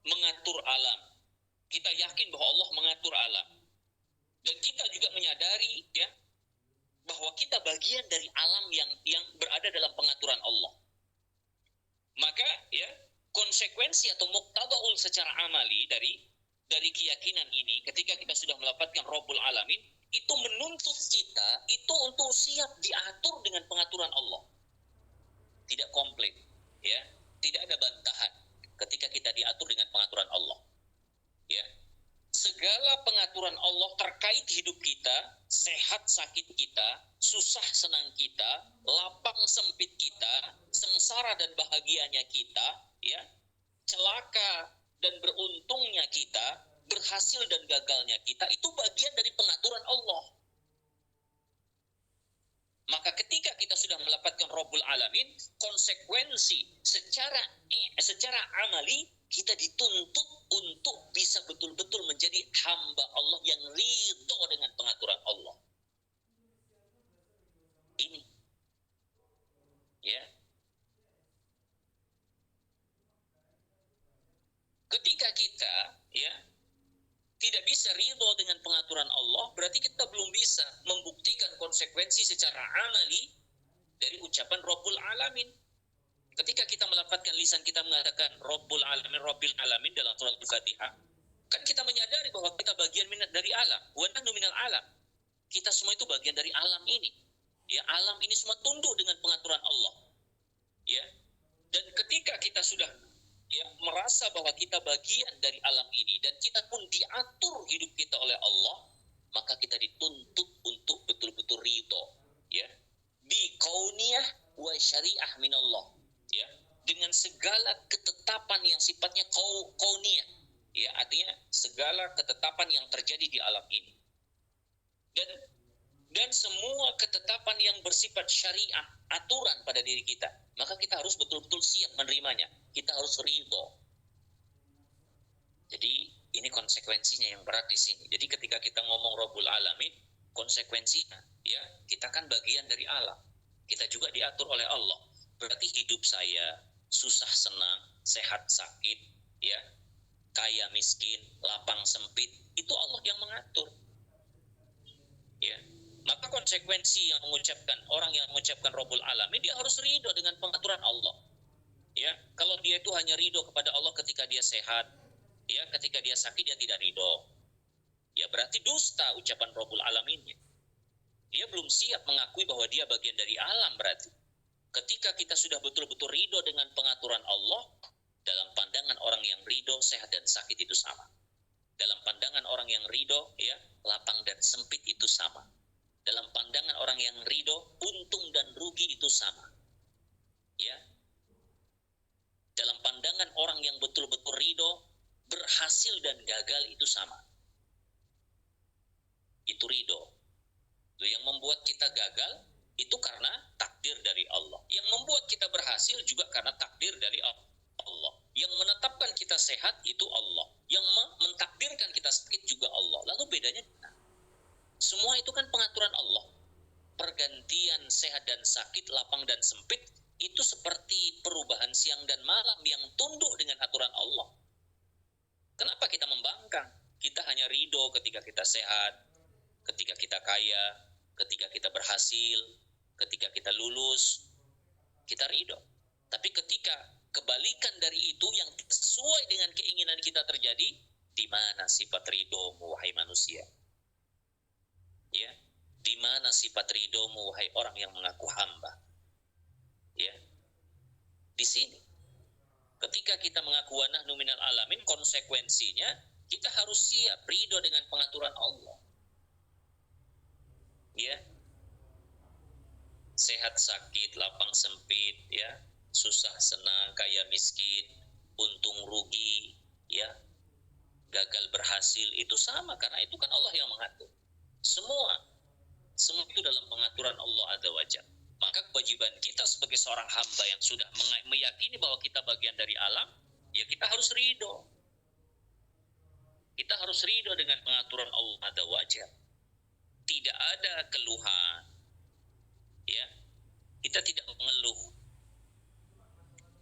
mengatur alam, kita yakin bahwa Allah mengatur alam, dan kita juga menyadari, ya, bahwa kita bagian dari alam yang berada dalam pengaturan Allah. Maka, ya, konsekuensi atau muqtadaul secara amali dari keyakinan ini, ketika kita sudah mendapatkan Rabbul Alamin, itu menuntut kita itu untuk siap diatur dengan pengaturan Allah. Tidak komplit, ya, tidak ada bantahan ketika kita diatur dengan pengaturan Allah, ya. Segala pengaturan Allah terkait hidup kita, sehat sakit kita, susah senang kita, lapang sempit kita, sengsara dan bahagianya kita, ya, celaka dan beruntungnya kita, berhasil dan gagalnya kita, itu bagian dari pengaturan Allah. Maka ketika kita sudah mendapatkan Rabbul Alamin, konsekuensi secara amali kita dituntut untuk bisa betul-betul menjadi hamba Allah yang ridho dengan pengaturan Allah. Ini, ya. Ketika kita, ya, tidak bisa ridho dengan pengaturan Allah, berarti kita belum bisa membuktikan konsekuensi secara amali dari ucapan Rabbul Alamin. Ketika kita melafadzkan lisan kita mengatakan Rabbul Alamin, Rabbil Alamin dalam surat Al-Fatihah, kan kita menyadari bahwa kita bagian dari alam, wa nahnu minal alam. Kita semua itu bagian dari alam ini. Ya, alam ini semua tunduk dengan pengaturan Allah. Ya. Dan ketika kita sudah, ya, merasa bahwa kita bagian dari alam ini dan kita pun diatur hidup kita oleh Allah, maka kita dituntut untuk betul-betul ridho, ya, bi kauniyah wa syariah minallah, ya, dengan segala ketetapan yang sifatnya kauniyah, ya, artinya segala ketetapan yang terjadi di alam ini, dan semua ketetapan yang bersifat syariah, aturan pada diri kita, maka kita harus betul-betul siap menerimanya. Kita harus ridho. Jadi ini konsekuensinya yang berat di sini. Jadi ketika kita ngomong Rabbul Alamin, konsekuensinya, ya, kita kan bagian dari alam. Kita juga diatur oleh Allah. Berarti hidup saya, susah senang, sehat sakit, ya, kaya miskin, lapang sempit, itu Allah yang mengatur. Ya. Maka konsekuensi orang yang mengucapkan Rabbul Alamin, dia harus ridho dengan pengaturan Allah. Ya, kalau dia itu hanya ridho kepada Allah ketika dia sehat, ya, ketika dia sakit dia tidak ridho, ya berarti dusta ucapan Rabbul Alaminnya. Dia belum siap mengakui bahwa dia bagian dari alam. Berarti ketika kita sudah betul-betul ridho dengan pengaturan Allah, dalam pandangan orang yang ridho, sehat dan sakit itu sama. Dalam pandangan orang yang ridho, ya, lapang dan sempit itu sama. Dalam pandangan orang yang ridho, untung dan rugi itu sama. Ya. Dalam pandangan orang yang betul-betul ridho, berhasil dan gagal itu sama. Itu ridho. Yang membuat kita gagal itu karena takdir dari Allah. Yang membuat kita berhasil juga karena takdir dari Allah. Yang menetapkan kita sehat itu Allah. Yang mentakdirkan kita sakit juga Allah. Lalu bedanya kita. Semua itu kan pengaturan Allah. Pergantian sehat dan sakit, lapang dan sempit, itu seperti perubahan siang dan malam yang tunduk dengan aturan Allah. Kenapa kita membangkang? Kita hanya ridho ketika kita sehat, ketika kita kaya, Ketika kita berhasil, ketika kita lulus, kita ridho. Tapi ketika kebalikan dari itu yang sesuai dengan keinginan kita terjadi, di mana sifat ridhomu wahai manusia? Ya, di mana sifat ridhomu wahai orang yang mengaku hamba? Ya, di sini. Ketika kita mengaku wa nahnu minal alamin, konsekuensinya kita harus siap ridho dengan pengaturan Allah. Ya, sehat sakit, lapang sempit, ya, susah senang, kaya miskin, untung rugi, ya, gagal berhasil, itu sama karena itu kan Allah yang mengatur. Semua itu dalam pengaturan Allah Azza wa Jalla. Maka kewajiban kita sebagai seorang hamba yang sudah meyakini bahwa kita bagian dari alam, ya kita harus ridho. Kita harus ridho dengan pengaturan Allah Azza wa Jalla. Tidak ada keluhan, ya. Kita tidak mengeluh,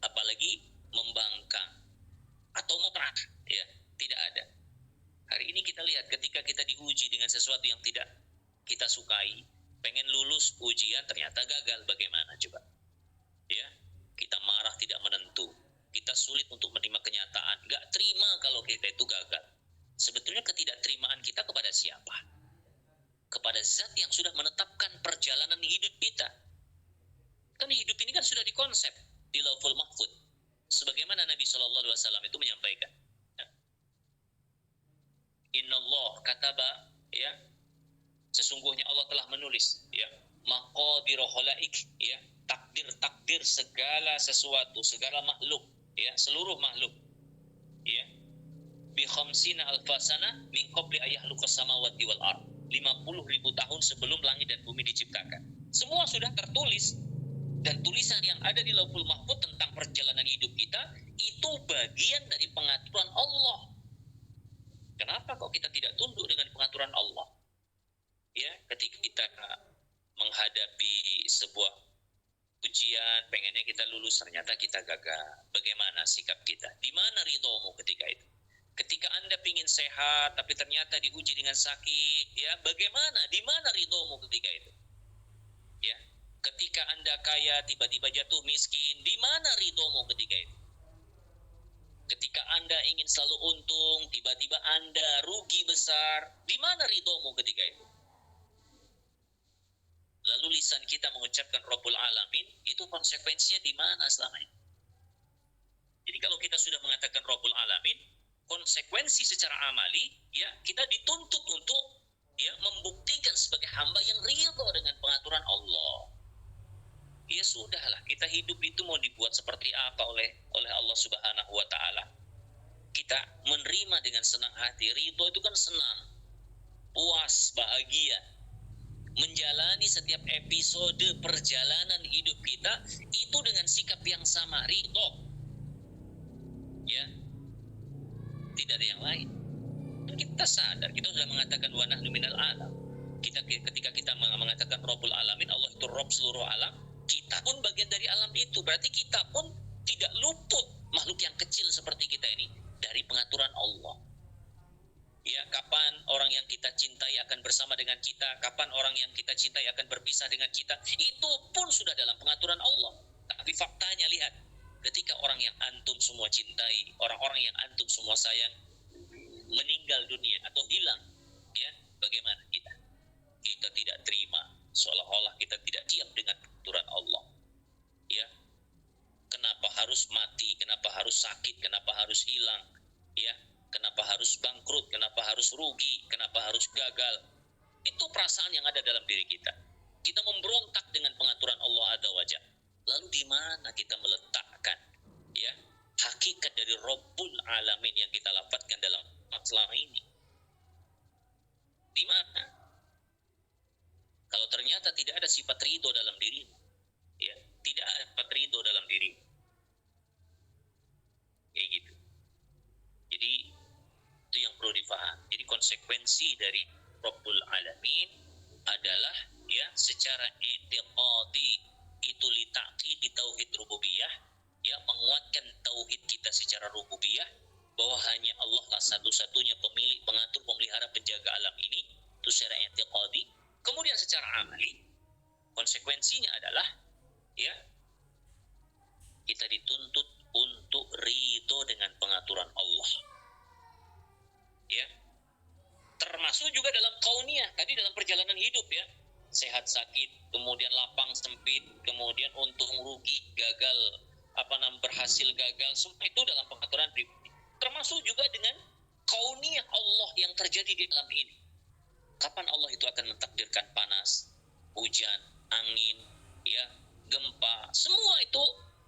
apalagi membangkang atau memerah, ya. Tidak ada. Hari ini kita lihat ketika kita diuji dengan sesuatu yang tidak kita sukai, pengen lulus ujian ternyata gagal, bagaimana coba? Ya, kita marah tidak menentu, kita sulit untuk menerima kenyataan, gak terima kalau kita itu gagal. Sebetulnya ketidakterimaan kita kepada siapa? Kepada zat yang sudah menetapkan perjalanan hidup kita. Kan hidup ini kan sudah dikonsep di Lauhul Mahfuz. Sebagaimana Nabi SAW itu menyampaikan, Innallah kataba, ya, sesungguhnya Allah telah menulis, ya, maqadiru khalaik, ya, takdir segala sesuatu, segala makhluk, ya, seluruh makhluk, ya, bi khamsina alfasana min qabli ayakhluqas samawati wal ard, 50.000 tahun sebelum langit dan bumi diciptakan. Semua sudah tertulis, dan tulisan yang ada di Lauhul Mahfuz tentang perjalanan hidup kita itu bagian dari pengaturan Allah. Kenapa kok kita tidak tunduk dengan pengaturan Allah? Ya, ketika kita menghadapi sebuah ujian, pengennya kita lulus, ternyata kita gagal. Bagaimana sikap kita? Di mana ridhomu ketika itu? Ketika Anda ingin sehat, tapi ternyata diuji dengan sakit, ya, bagaimana? Di mana ridhomu ketika itu? Ya, ketika Anda kaya, tiba-tiba jatuh miskin, di mana ridhomu ketika itu? Ketika Anda ingin selalu untung, tiba-tiba Anda rugi besar, di mana ridhomu ketika itu? Lalu lisan kita mengucapkan Rabbul Alamin, itu konsekuensinya di mana selama ini? Jadi kalau kita sudah mengatakan Rabbul Alamin, konsekuensi secara amali, ya, kita dituntut untuk, ya, membuktikan sebagai hamba yang ridho dengan pengaturan Allah. Ya sudahlah, kita hidup itu mau dibuat seperti apa oleh Allah Subhanahu wa Ta'ala. Kita menerima dengan senang hati. Ridho itu kan senang, puas, bahagia. Menjalani setiap episode perjalanan hidup kita itu dengan sikap yang sama, ridho. Ya, tidak ada yang lain. Dan kita sadar, kita sudah mengatakan wa nahnu minal alam. Ketika kita mengatakan Rabbul Alamin, Allah itu Rabb seluruh alam, kita pun bagian dari alam itu. Berarti kita pun tidak luput, makhluk yang kecil seperti kita ini, dari pengaturan Allah. Ya, kapan orang yang kita cintai akan bersama dengan kita, kapan orang yang kita cintai akan berpisah dengan kita, itu pun sudah dalam pengaturan Allah. Tapi faktanya lihat, ketika orang yang antum semua cintai, orang-orang yang antum semua sayang, meninggal dunia atau hilang, ya, bagaimana kita? Kita tidak terima, seolah-olah kita tidak siap dengan aturan Allah. Ya, kenapa harus mati? Kenapa harus sakit? Kenapa harus hilang? Ya, kenapa harus bangkrut? Kenapa harus rugi? Kenapa harus gagal? Itu perasaan yang ada dalam diri kita. Kita memberontak dengan pengaturan Allah Azza wa Jalla. Lalu di mana kita meletakkan, ya, hakikat dari Rabbul Alamin yang kita lafadzkan dalam selama ini? Di mana? Kalau ternyata tidak ada sifat ridho dalam dirimu, ya, tidak ada sifat ridho dalam dirimu, kayak gitu. Jadi itu yang perlu difaham. Jadi konsekuensi dari Rabbul Alamin adalah, ya, secara i'tiqadi itu di tauhid rububiyah, ya, menguatkan tauhid kita secara rububiyah, bahwa hanya Allah lah satu-satunya pemilik, pengatur, pemelihara, penjaga alam ini, itu secara i'tiqadi. Kemudian secara amali, konsekuensinya adalah ya kita dituntut untuk ridho dengan pengaturan Allah. Ya, termasuk juga dalam kauniyah, tadi dalam perjalanan hidup ya, sehat sakit, kemudian lapang sempit, kemudian untung rugi, gagal, berhasil gagal, semua itu dalam pengaturan pribadi. Termasuk juga dengan kauniyah Allah yang terjadi di dalam ini. Kapan Allah itu akan mentakdirkan panas, hujan, angin, ya, gempa, semua itu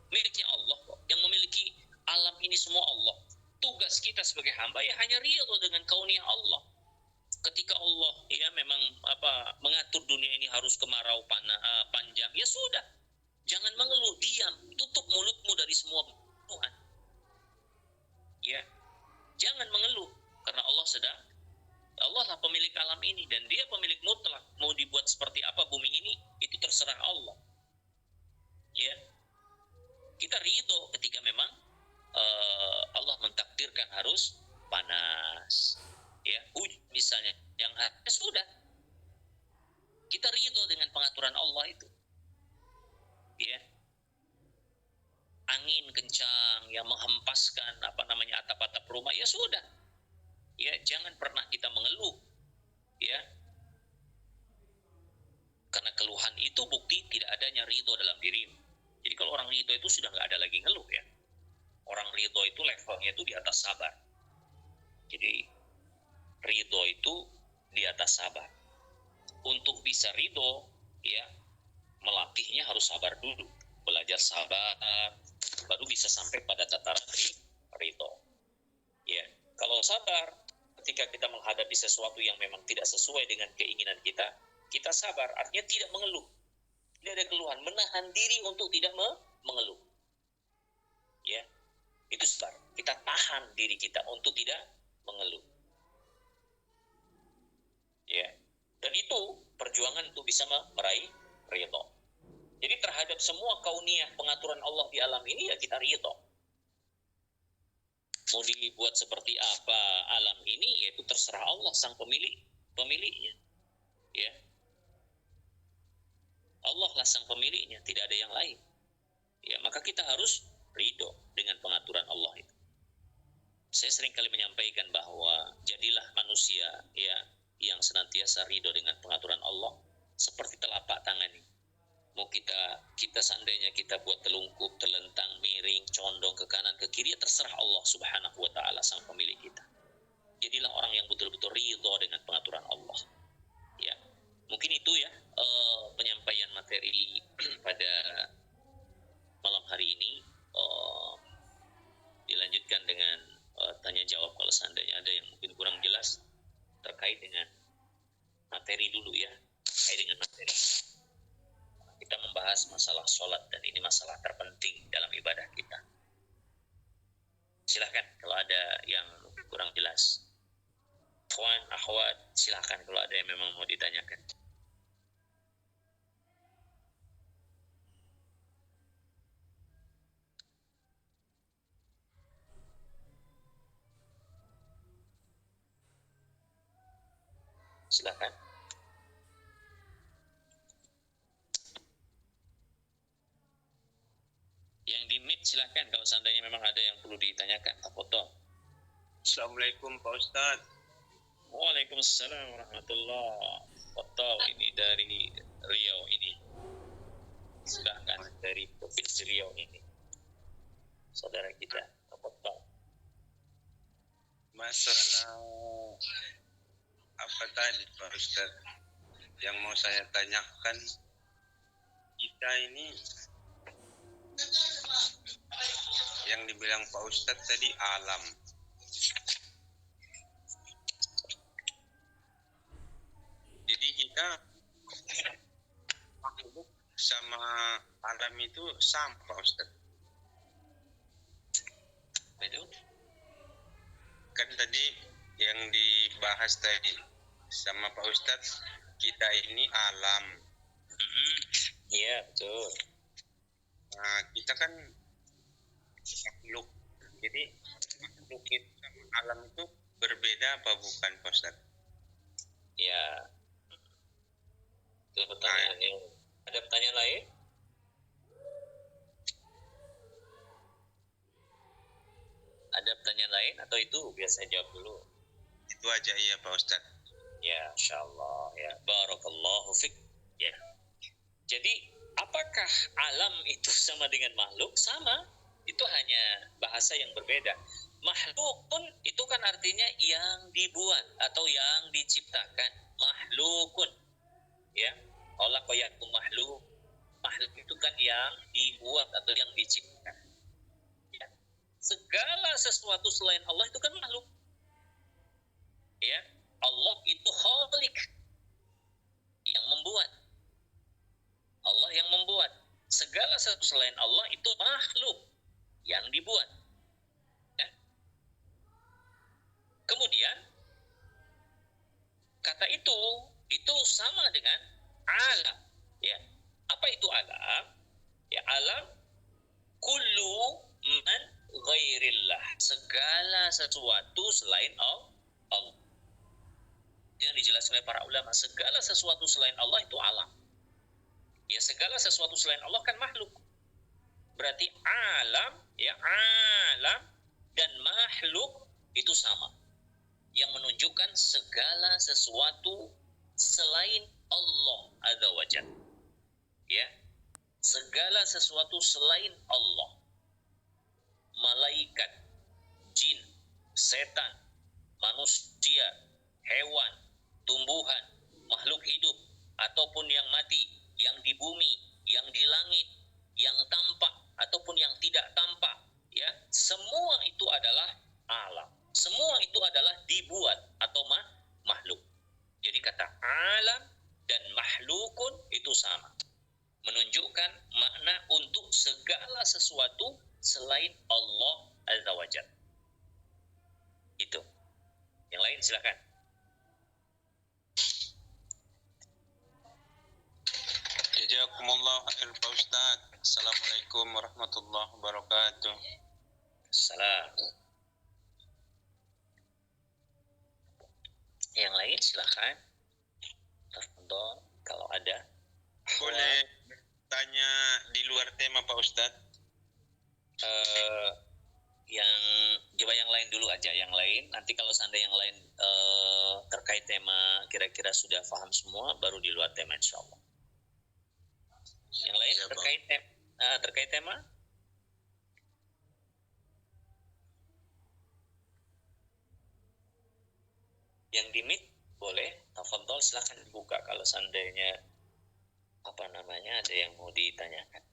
miliknya Allah kok. Yang memiliki alam ini semua Allah. Tugas kita sebagai hamba ya hanya ridho dengan kauniyah Allah. Ketika Allah ya memang mengatur dunia ini harus kemarau panjang, ya sudah, jangan mengeluh, diam, tutup mulutmu dari semua Tuhan. Ya, jangan mengeluh karena Allah lah pemilik alam ini dan Dia pemilik mutlak. Mau dibuat seperti apa bumi ini itu terserah Allah. Ya, kita ridho ketika memang Allah mentakdirkan harus panas. Ya, misalnya yang sudah kita ridho dengan pengaturan Allah itu. Ya, angin kencang yang menghempaskan atap-atap rumah, ya sudah. Ya, jangan pernah kita mengeluh. Ya, karena keluhan itu bukti tidak adanya ridho dalam dirimu. Jadi kalau orang ridho itu sudah nggak ada lagi ngeluh ya. Orang ridho itu levelnya itu di atas sabar. Jadi ridho itu di atas sabar. Untuk bisa ridho, ya melatihnya harus sabar dulu. Belajar sabar, baru bisa sampai pada tataran ridho. Ya, kalau sabar, ketika kita menghadapi sesuatu yang memang tidak sesuai dengan keinginan kita, kita sabar, artinya tidak mengeluh. Tidak ada keluhan, menahan diri untuk tidak mengeluh. Ya, itu sabar. Kita tahan diri kita untuk tidak mengeluh. Ya, dan itu perjuangan untuk bisa meraih ridho. Jadi terhadap semua kauniyah pengaturan Allah di alam ini ya kita ridho. Mau dibuat seperti apa alam ini, yaitu terserah Allah sang pemiliknya. Ya, Allah lah sang pemiliknya, tidak ada yang lain. Ya, maka kita harus ridho dengan pengaturan Allah itu. Saya sering kali menyampaikan bahwa jadilah manusia ya yang senantiasa ridho dengan pengaturan Allah seperti telapak tangan ini. Mau kita seandainya kita buat telungkup, telentang, miring, condong ke kanan, ke kiri, ya terserah Allah Subhanahu wa Ta'ala sang pemilik kita. Jadilah orang yang betul-betul ridho dengan pengaturan Allah. Ya, mungkin itu ya penyampaian materi pada malam hari ini. Dilanjutkan dengan tanya jawab kalau seandainya ada yang mungkin kurang jelas terkait dengan materi dulu ya, terkait dengan materi. Kita membahas masalah sholat dan ini masalah terpenting dalam ibadah kita. Silahkan kalau ada yang kurang jelas. Ikhwan, akhwat, silahkan kalau ada yang memang mau ditanyakan. Silahkan. Yang di mute silahkan kalau seandainya memang ada yang perlu ditanyakan. Tafadhol. Assalamualaikum Pak Ustaz. Waalaikumsalam warahmatullahi wabarakatuh. Ini dari Riau ini. Silahkan dari Provinsi Riau ini. Saudara kita. Tafadhol. Masalah apa tadi Pak Ustaz yang mau saya tanyakan, kita ini yang dibilang Pak Ustaz tadi alam. Jadi kita makhluk sama alam itu sama Pak Ustaz. Betul? Kan tadi yang dibahas tadi sama Pak Ustaz, kita ini alam. Iya, betul. Nah, kita kan makhluk. Jadi makhluk itu sama alam itu berbeda apa bukan Pak Ustaz? Ya. Itu pertanyaannya. Ada pertanyaan lain? Ada pertanyaan lain atau itu biasa jawab dulu? Itu aja iya Pak Ustadz. Ya, insyaallah ya. Barakallahu fik. Ya. Jadi, apakah alam itu sama dengan makhluk? Sama. Itu hanya bahasa yang berbeda. Makhluk pun itu kan artinya yang dibuat atau yang diciptakan. Makhlukun. Ya. Allah qayakum makhluk. Makhluk itu kan yang dibuat atau yang diciptakan. Ya. Segala sesuatu selain Allah itu kan makhluk. Ya. Allah itu khalik, yang membuat. Allah yang membuat. Segala sesuatu selain Allah itu makhluk yang dibuat. Ya. Kemudian kata itu sama dengan alam. Ya. Apa itu alam? Ya, alam kullu man ghairillah. Segala sesuatu selain Allah. Yang dijelaskan oleh para ulama, segala sesuatu selain Allah itu alam. Ya, segala sesuatu selain Allah kan makhluk. Berarti alam, ya, alam dan makhluk itu sama. Yang menunjukkan segala sesuatu selain Allah azza wajalla. Ya. Segala sesuatu selain Allah. Malaikat, jin, setan, manusia, hewan, tumbuhan, makhluk hidup, ataupun yang mati, yang di bumi, yang di langit, yang tampak, ataupun yang tidak tampak, ya, semua itu adalah alam. Semua itu adalah dibuat atau makhluk. Jadi kata alam dan makhlukun itu sama. Menunjukkan makna untuk segala sesuatu selain Allah azza wajalla. Itu. Yang lain silakan. Jazakumullah khair Pak Ustadz. Assalamualaikum warahmatullahi wabarakatuh. Salam. Yang lain silakan. Tafadhol kalau ada. Boleh tanya di luar tema Pak Ustadz? Yang coba yang lain dulu aja, yang lain. Nanti kalau seandainya yang lain terkait tema kira-kira sudah paham semua, baru di luar tema insyaallah. Yang lain Ya, terkait tema? Yang di mic boleh, tafadhol silakan dibuka kalau seandainya ada yang mau ditanyakan.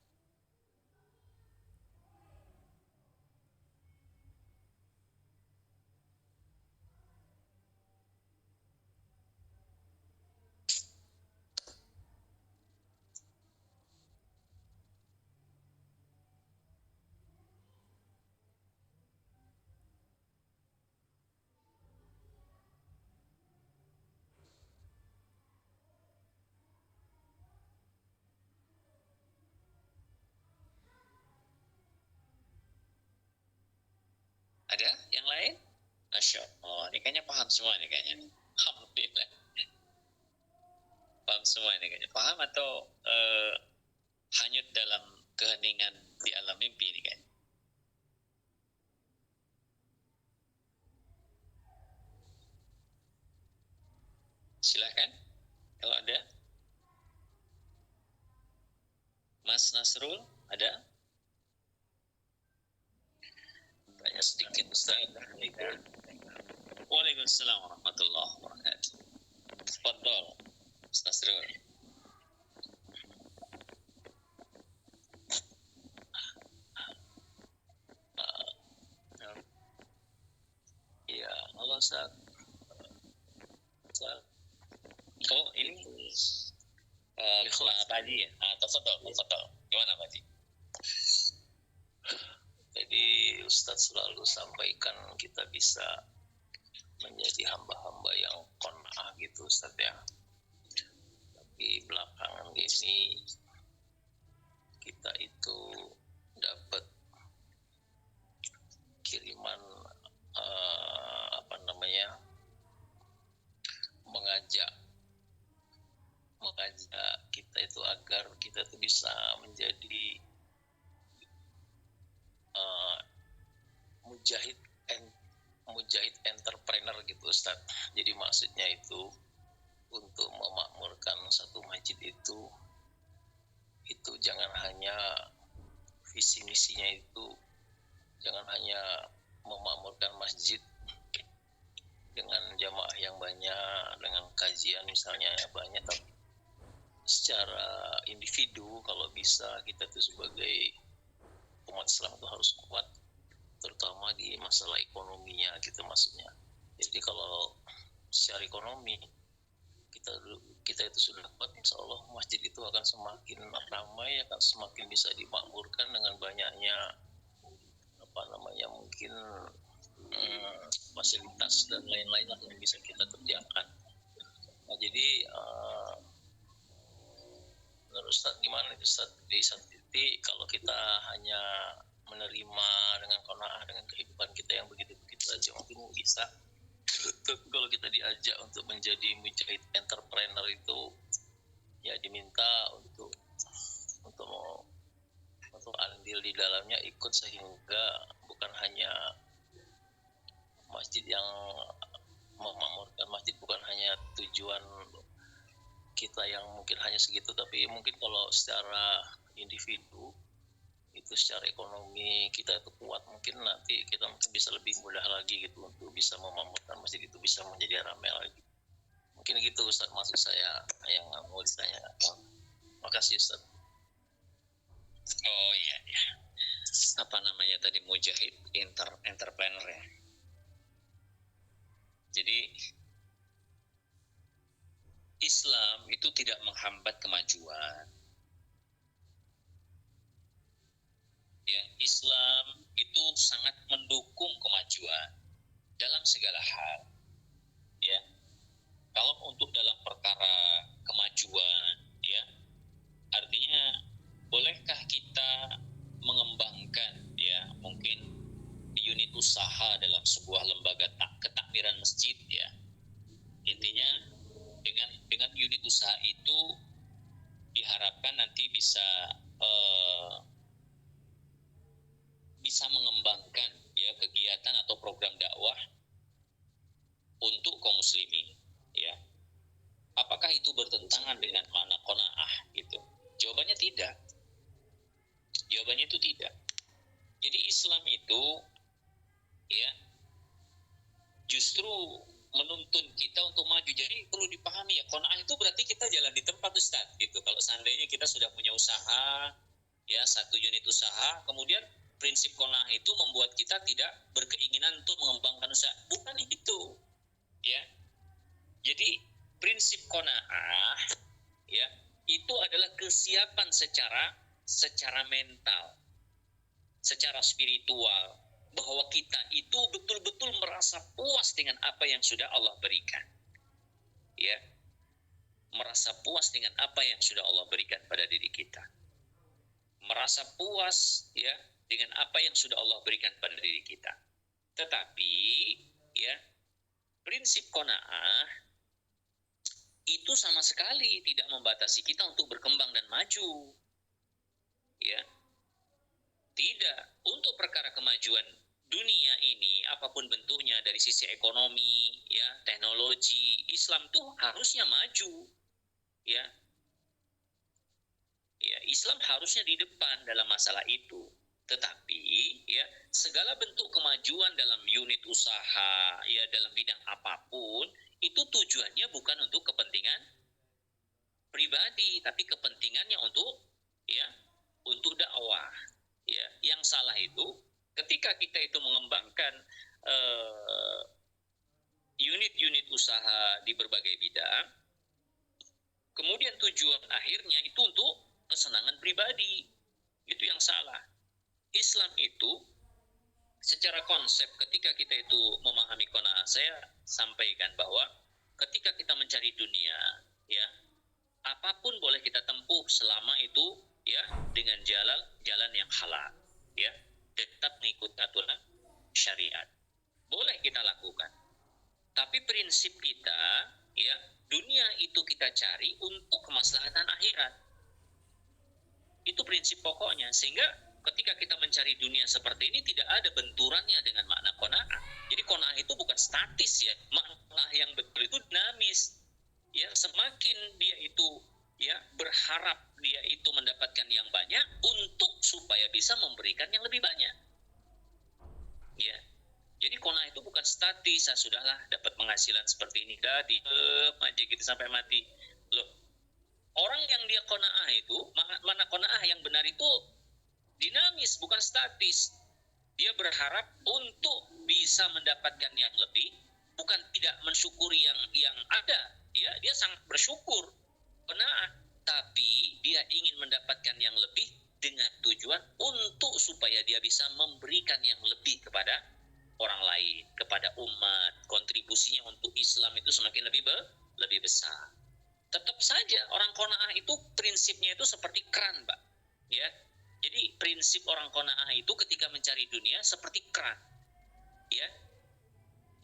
Ada yang lain? Masya Allah, ini kayaknya paham semua nih kayaknya. Alhamdulillah. Paham semua nih kayaknya. Paham atau hanyut dalam keheningan di alam mimpi ini kayaknya. Silakan kalau ada. Mas Nasrul ada? Tanya sedikit Ustaz. Waalaikumsalam warahmatullahi wabarakatuh. Tafadhol Mas Nasrul. Ya, Allah Ustaz. Oh, ini Pak Haji ya? Tafadhol. Gimana Pak Haji? Jadi Ustadz selalu sampaikan kita bisa menjadi hamba-hamba yang qanaah gitu Ustadz ya. Tapi belakangan ini kita itu dapat kiriman mengajak mujahid entrepreneur gitu Ustaz. Jadi maksudnya itu untuk memakmurkan satu masjid itu jangan hanya visi misinya itu jangan hanya memakmurkan masjid dengan jamaah yang banyak, dengan kajian misalnya banyak, tapi secara individu kalau bisa kita tuh sebagai umat Islam itu harus kuat, terutama di masalah ekonominya gitu maksudnya. Jadi kalau secara ekonomi kita itu sudah kuat, insya Allah masjid itu akan semakin ramai, akan semakin bisa dimakmurkan dengan banyaknya mungkin fasilitas dan lain-lain lah yang bisa kita kerjakan. Nah jadi menurut Ustaz gimana Ustaz, di satu titik kalau kita hanya menerima dengan qanaah dengan kehidupan kita yang begitu-begitu aja mungkin bisa. Tapi kalau kita diajak untuk menjadi mujahid entrepreneur itu ya diminta untuk andil di dalamnya, ikut, sehingga bukan hanya masjid yang memakmurkan masjid, bukan hanya tujuan kita yang mungkin hanya segitu, tapi mungkin kalau secara individu itu secara ekonomi kita itu kuat, mungkin nanti kita mungkin bisa lebih mudah lagi gitu untuk bisa memakmurkan masjid itu bisa menjadi ramai lagi. Mungkin gitu Ustaz maksud saya yang mau ditanyakan. Makasih Ustaz. Oh iya, ya. Apa namanya tadi, mujahid entrepreneur ya. Jadi Islam itu tidak menghambat kemajuan. Ya, Islam itu sangat mendukung kemajuan dalam segala hal. Ya. Kalau untuk dalam perkara kemajuan, ya, artinya bolehkah kita mengembangkan ya mungkin unit usaha dalam sebuah lembaga ketakmiran masjid ya. Intinya dengan unit usaha itu diharapkan nanti bisa mengembangkan ya kegiatan atau program dakwah untuk kaum muslimin ya. Apakah itu bertentangan dengan makna qanaah gitu? Jawabannya tidak. Jawabannya itu tidak. Jadi Islam itu ya justru menuntun kita untuk maju. Jadi perlu dipahami ya, qanaah itu berarti kita jalan di tempat Ustaz gitu. Kalau seandainya kita sudah punya usaha ya, satu unit usaha, kemudian prinsip qanaah itu membuat kita tidak berkeinginan untuk mengembangkan usaha. Bukan itu. Ya. Jadi prinsip qanaah ya itu adalah kesiapan secara mental, secara spiritual, bahwa kita itu betul-betul merasa puas dengan apa yang sudah Allah berikan. Ya. Merasa puas dengan apa yang sudah Allah berikan pada diri kita. Merasa puas ya dengan apa yang sudah Allah berikan pada diri kita. Tetapi ya, prinsip qanaah itu sama sekali tidak membatasi kita untuk berkembang dan maju. Ya. Tidak. Untuk perkara kemajuan dunia ini, apapun bentuknya, dari sisi ekonomi, ya, teknologi, Islam tuh harusnya maju. Ya. Ya, Islam harusnya di depan dalam masalah itu. Tetapi ya, segala bentuk kemajuan dalam unit usaha, ya dalam bidang apapun, itu tujuannya bukan untuk kepentingan pribadi, tapi kepentingannya untuk dakwah. Ya, yang salah itu ketika kita itu mengembangkan unit-unit usaha di berbagai bidang, kemudian tujuan akhirnya itu untuk kesenangan pribadi. Itu yang salah. Islam itu secara konsep, ketika kita itu memahami qanaah, saya sampaikan bahwa ketika kita mencari dunia, ya, apapun boleh kita tempuh selama itu ya dengan jalan yang halal, ya, tetap mengikuti aturan syariat. Boleh kita lakukan. Tapi prinsip kita, ya, dunia itu kita cari untuk kemaslahatan akhirat. Itu prinsip pokoknya. Sehingga ketika kita mencari dunia seperti ini tidak ada benturannya dengan makna qanaah. Jadi qanaah itu bukan statis ya, makna yang betul itu dinamis. Ya, semakin dia itu ya berharap dia itu mendapatkan yang banyak untuk supaya bisa memberikan yang lebih banyak. Ya. Jadi qanaah itu bukan statis, sudahlah dapat penghasilan seperti ini dah di aja gitu sampai mati. Loh, orang yang dia qanaah itu, mana qanaah yang benar itu dinamis, bukan statis. Dia berharap untuk bisa mendapatkan yang lebih, bukan tidak mensyukuri yang ada. Ya, dia sangat bersyukur, qanaah, tapi dia ingin mendapatkan yang lebih dengan tujuan untuk supaya dia bisa memberikan yang lebih kepada orang lain, kepada umat. Kontribusinya untuk Islam itu semakin lebih besar. Tetap saja orang qanaah itu prinsipnya itu seperti keran, Pak. Ya. Jadi prinsip orang qanaah itu ketika mencari dunia seperti keran. Ya.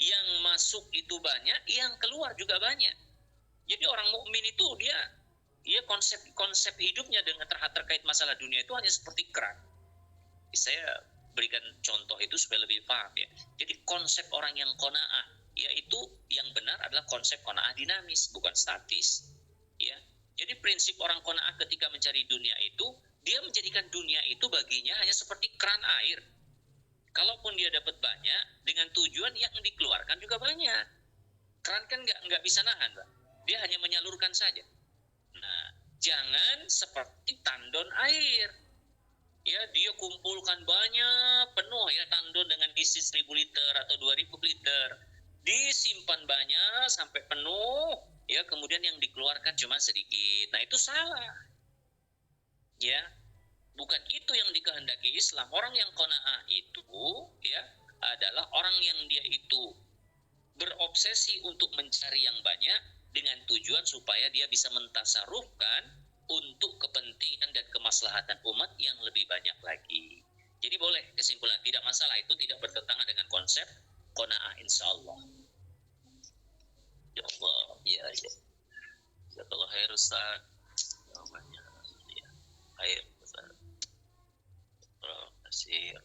Yang masuk itu banyak, yang keluar juga banyak. Jadi orang mukmin itu dia konsep hidupnya dengan terkait masalah dunia itu hanya seperti keran. Saya berikan contoh itu supaya lebih paham ya. Jadi konsep orang yang qanaah yaitu yang benar adalah konsep qanaah dinamis, bukan statis. Ya. Jadi prinsip orang qanaah ketika mencari dunia itu, dia menjadikan dunia itu baginya hanya seperti keran air. Kalaupun dia dapat banyak, dengan tujuan yang dikeluarkan juga banyak. Keran kan nggak bisa nahan, Pak. Dia hanya menyalurkan saja. Nah, jangan seperti tandon air. Ya, dia kumpulkan banyak, penuh ya tandon dengan isi 1.000 liter atau 2.000 liter. Disimpan banyak sampai penuh, ya kemudian yang dikeluarkan cuma sedikit. Nah, itu salah. Ya, bukan itu yang dikehendaki Islam. Orang yang qanaah itu ya adalah orang yang dia itu berobsesi untuk mencari yang banyak dengan tujuan supaya dia bisa mentasarufkan untuk kepentingan dan kemaslahatan umat yang lebih banyak lagi. Jadi boleh, kesimpulan tidak masalah, itu tidak bertentangan dengan konsep qanaah insyaallah. Ya Allah, ya. Jazakallah khair Ustaz. Jawabannya ya. Khair Ustaz. Terima kasih.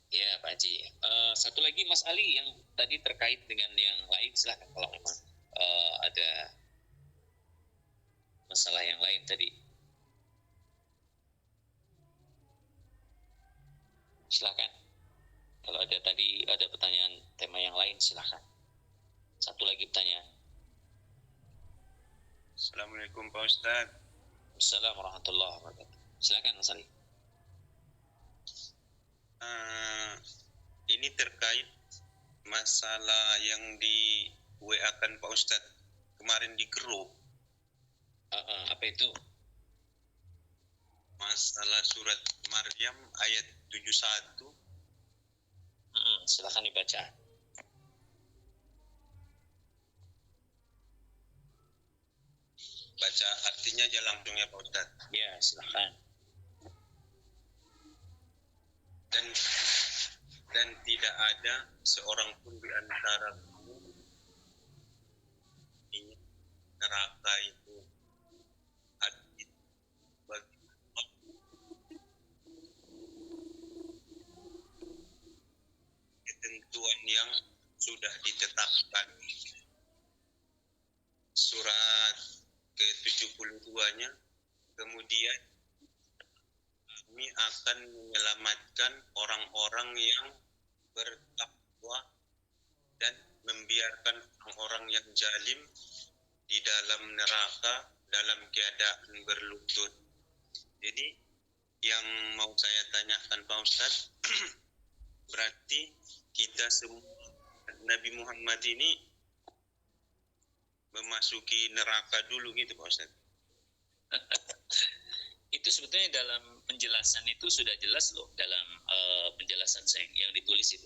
Ya Pak Haji. Satu lagi Mas Ali yang tadi terkait dengan yang lain, silahkan kalau memang ada masalah yang lain tadi. Silahkan. Kalau ada tadi ada pertanyaan tema yang lain, silahkan. Satu lagi pertanyaan. Assalamualaikum Pak Ustadz. Assalamualaikum warahmatullahi wabarakatuh. Silahkan Mas Ali. Ini terkait masalah yang di WA-kan Pak Ustadz kemarin di grup. Apa itu? Masalah surat Maryam ayat 71. Silakan dibaca. Baca artinya aja langsung ya Pak Ustadz. Ya, silakan. Dan tidak ada seorang pun di antara kamu ini neraka itu hadis bagi ketentuan yang sudah ditetapkan. Surat ke-72-nya, kemudian kami akan menyelamatkan orang-orang yang bertakwa dan membiarkan orang-orang yang zalim di dalam neraka dalam keadaan berlutut. Jadi yang mau saya tanyakan Pak Ustadz, berarti kita semua Nabi Muhammad ini memasuki neraka dulu gitu Pak Ustadz? Itu sebetulnya dalam penjelasan itu sudah jelas loh, dalam penjelasan saya yang ditulis itu.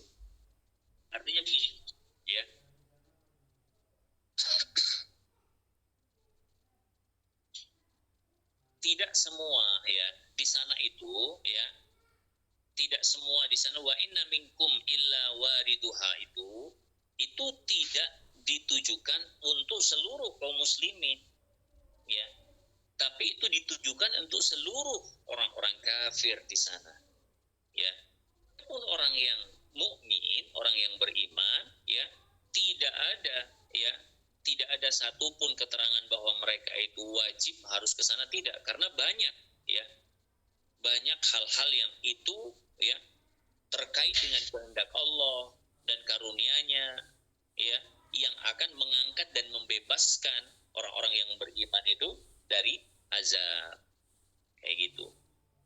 Artinya begini, ya. Tidak semua ya di sana itu ya, tidak semua di sana wa inna minkum illa wariduha itu tidak ditujukan untuk seluruh kaum muslimin, ya. tapi itu ditujukan untuk seluruh orang-orang kafir di sana. Ya, pun orang yang mukmin, orang yang beriman, ya, tidak ada, ya, tidak ada satupun keterangan bahwa mereka itu wajib harus ke sana, tidak, karena banyak, ya, banyak hal-hal yang itu, ya, terkait dengan kehendak Allah dan karunia-Nya, ya, yang akan mengangkat dan membebaskan orang-orang yang beriman itu dari azab, kayak gitu.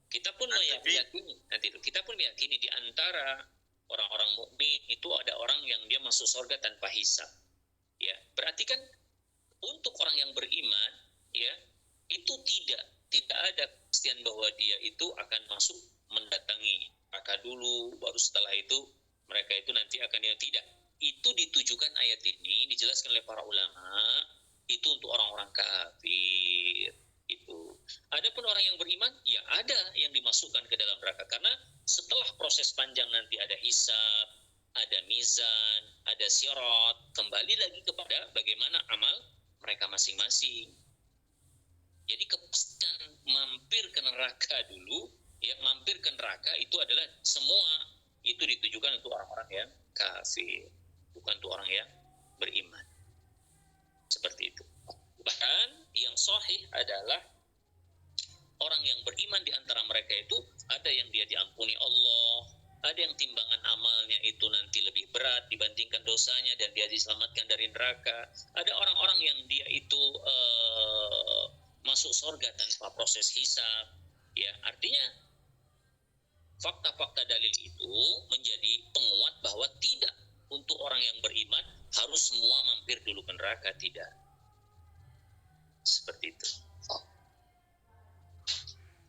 Kita pun meyakini, nanti itu kita pun meyakini di antara orang-orang mukmin itu ada orang yang dia masuk surga tanpa hisab. Ya, berarti kan untuk orang yang beriman, ya, itu tidak ada kepastian bahwa dia itu akan masuk mendatangi neraka dulu, baru setelah itu mereka itu nanti akan, yang tidak. Itu ditujukan ayat ini, dijelaskan oleh para ulama, itu untuk orang-orang kafir. Itu. Adapun orang yang beriman, ya ada yang dimasukkan ke dalam neraka, karena setelah proses panjang nanti ada hisab, ada mizan, ada sirat, kembali lagi kepada bagaimana amal mereka masing-masing. Jadi kepastian mampir ke neraka dulu, ya, mampir ke neraka itu adalah semua itu ditujukan untuk orang-orang yang kafir, bukan untuk orang yang beriman. Seperti itu. Bahkan yang sahih adalah orang yang beriman di antara mereka itu ada yang dia diampuni Allah, ada yang timbangan amalnya itu nanti lebih berat dibandingkan dosanya dan dia diselamatkan dari neraka. Ada orang-orang yang dia itu masuk surga tanpa proses hisab. Ya, artinya fakta-fakta dalil itu menjadi penguat bahwa tidak, untuk orang yang beriman harus semua mampir dulu ke neraka, tidak. Seperti itu.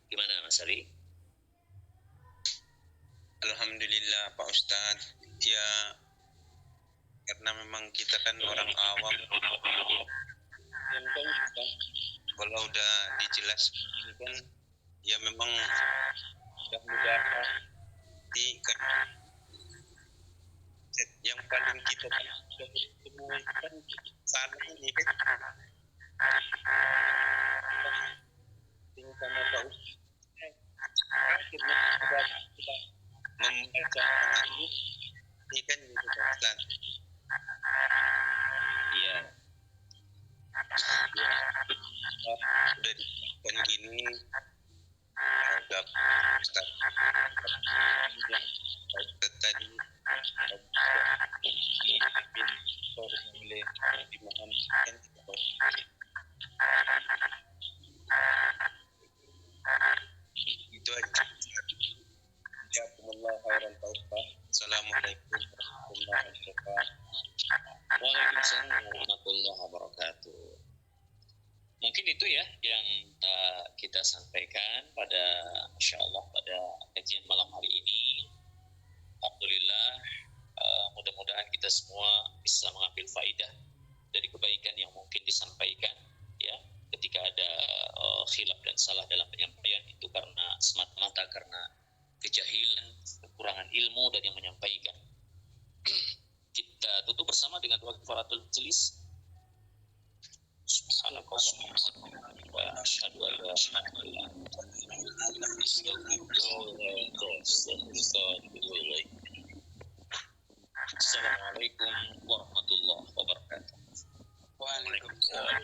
Gimana Mas Ali? Alhamdulillah Pak Ustadz, ya karena memang kita kan orang awam, kalau udah dijelaskan kan ya memang mudah-mudahan kan yang paling kita temui kan salah ini kan karena Pak Ustadz membaca ini kan gitu Pak Ustadz. Iya. Ya, sudah dijelaskan gini, udah Ustadz tadi boleh dimahamkan itu aja. Jazakumullah khairan Pak Ustadz. Assalamualaikum warahmatullahi wabarakatuh. Waalaikumsalam warahmatullahi wabarakatuh. Mungkin itu ya yang kita sampaikan pada insyaallah pada kajian malam hari ini. Alhamdulillah, mudah-mudahan kita semua bisa mengambil faidah dari kebaikan yang mungkin disampaikan, ya. Ketika ada khilaf dan salah dalam penyampaian itu karena semata-mata karena kejahilan, kekurangan ilmu dari yang menyampaikan. Kita tutup bersama dengan doa kifaratul majlis. Subhanallah wa asyhadu an la ilaha illallah. Assalamualaikum warahmatullahi wabarakatuh. Waalaikumsalam.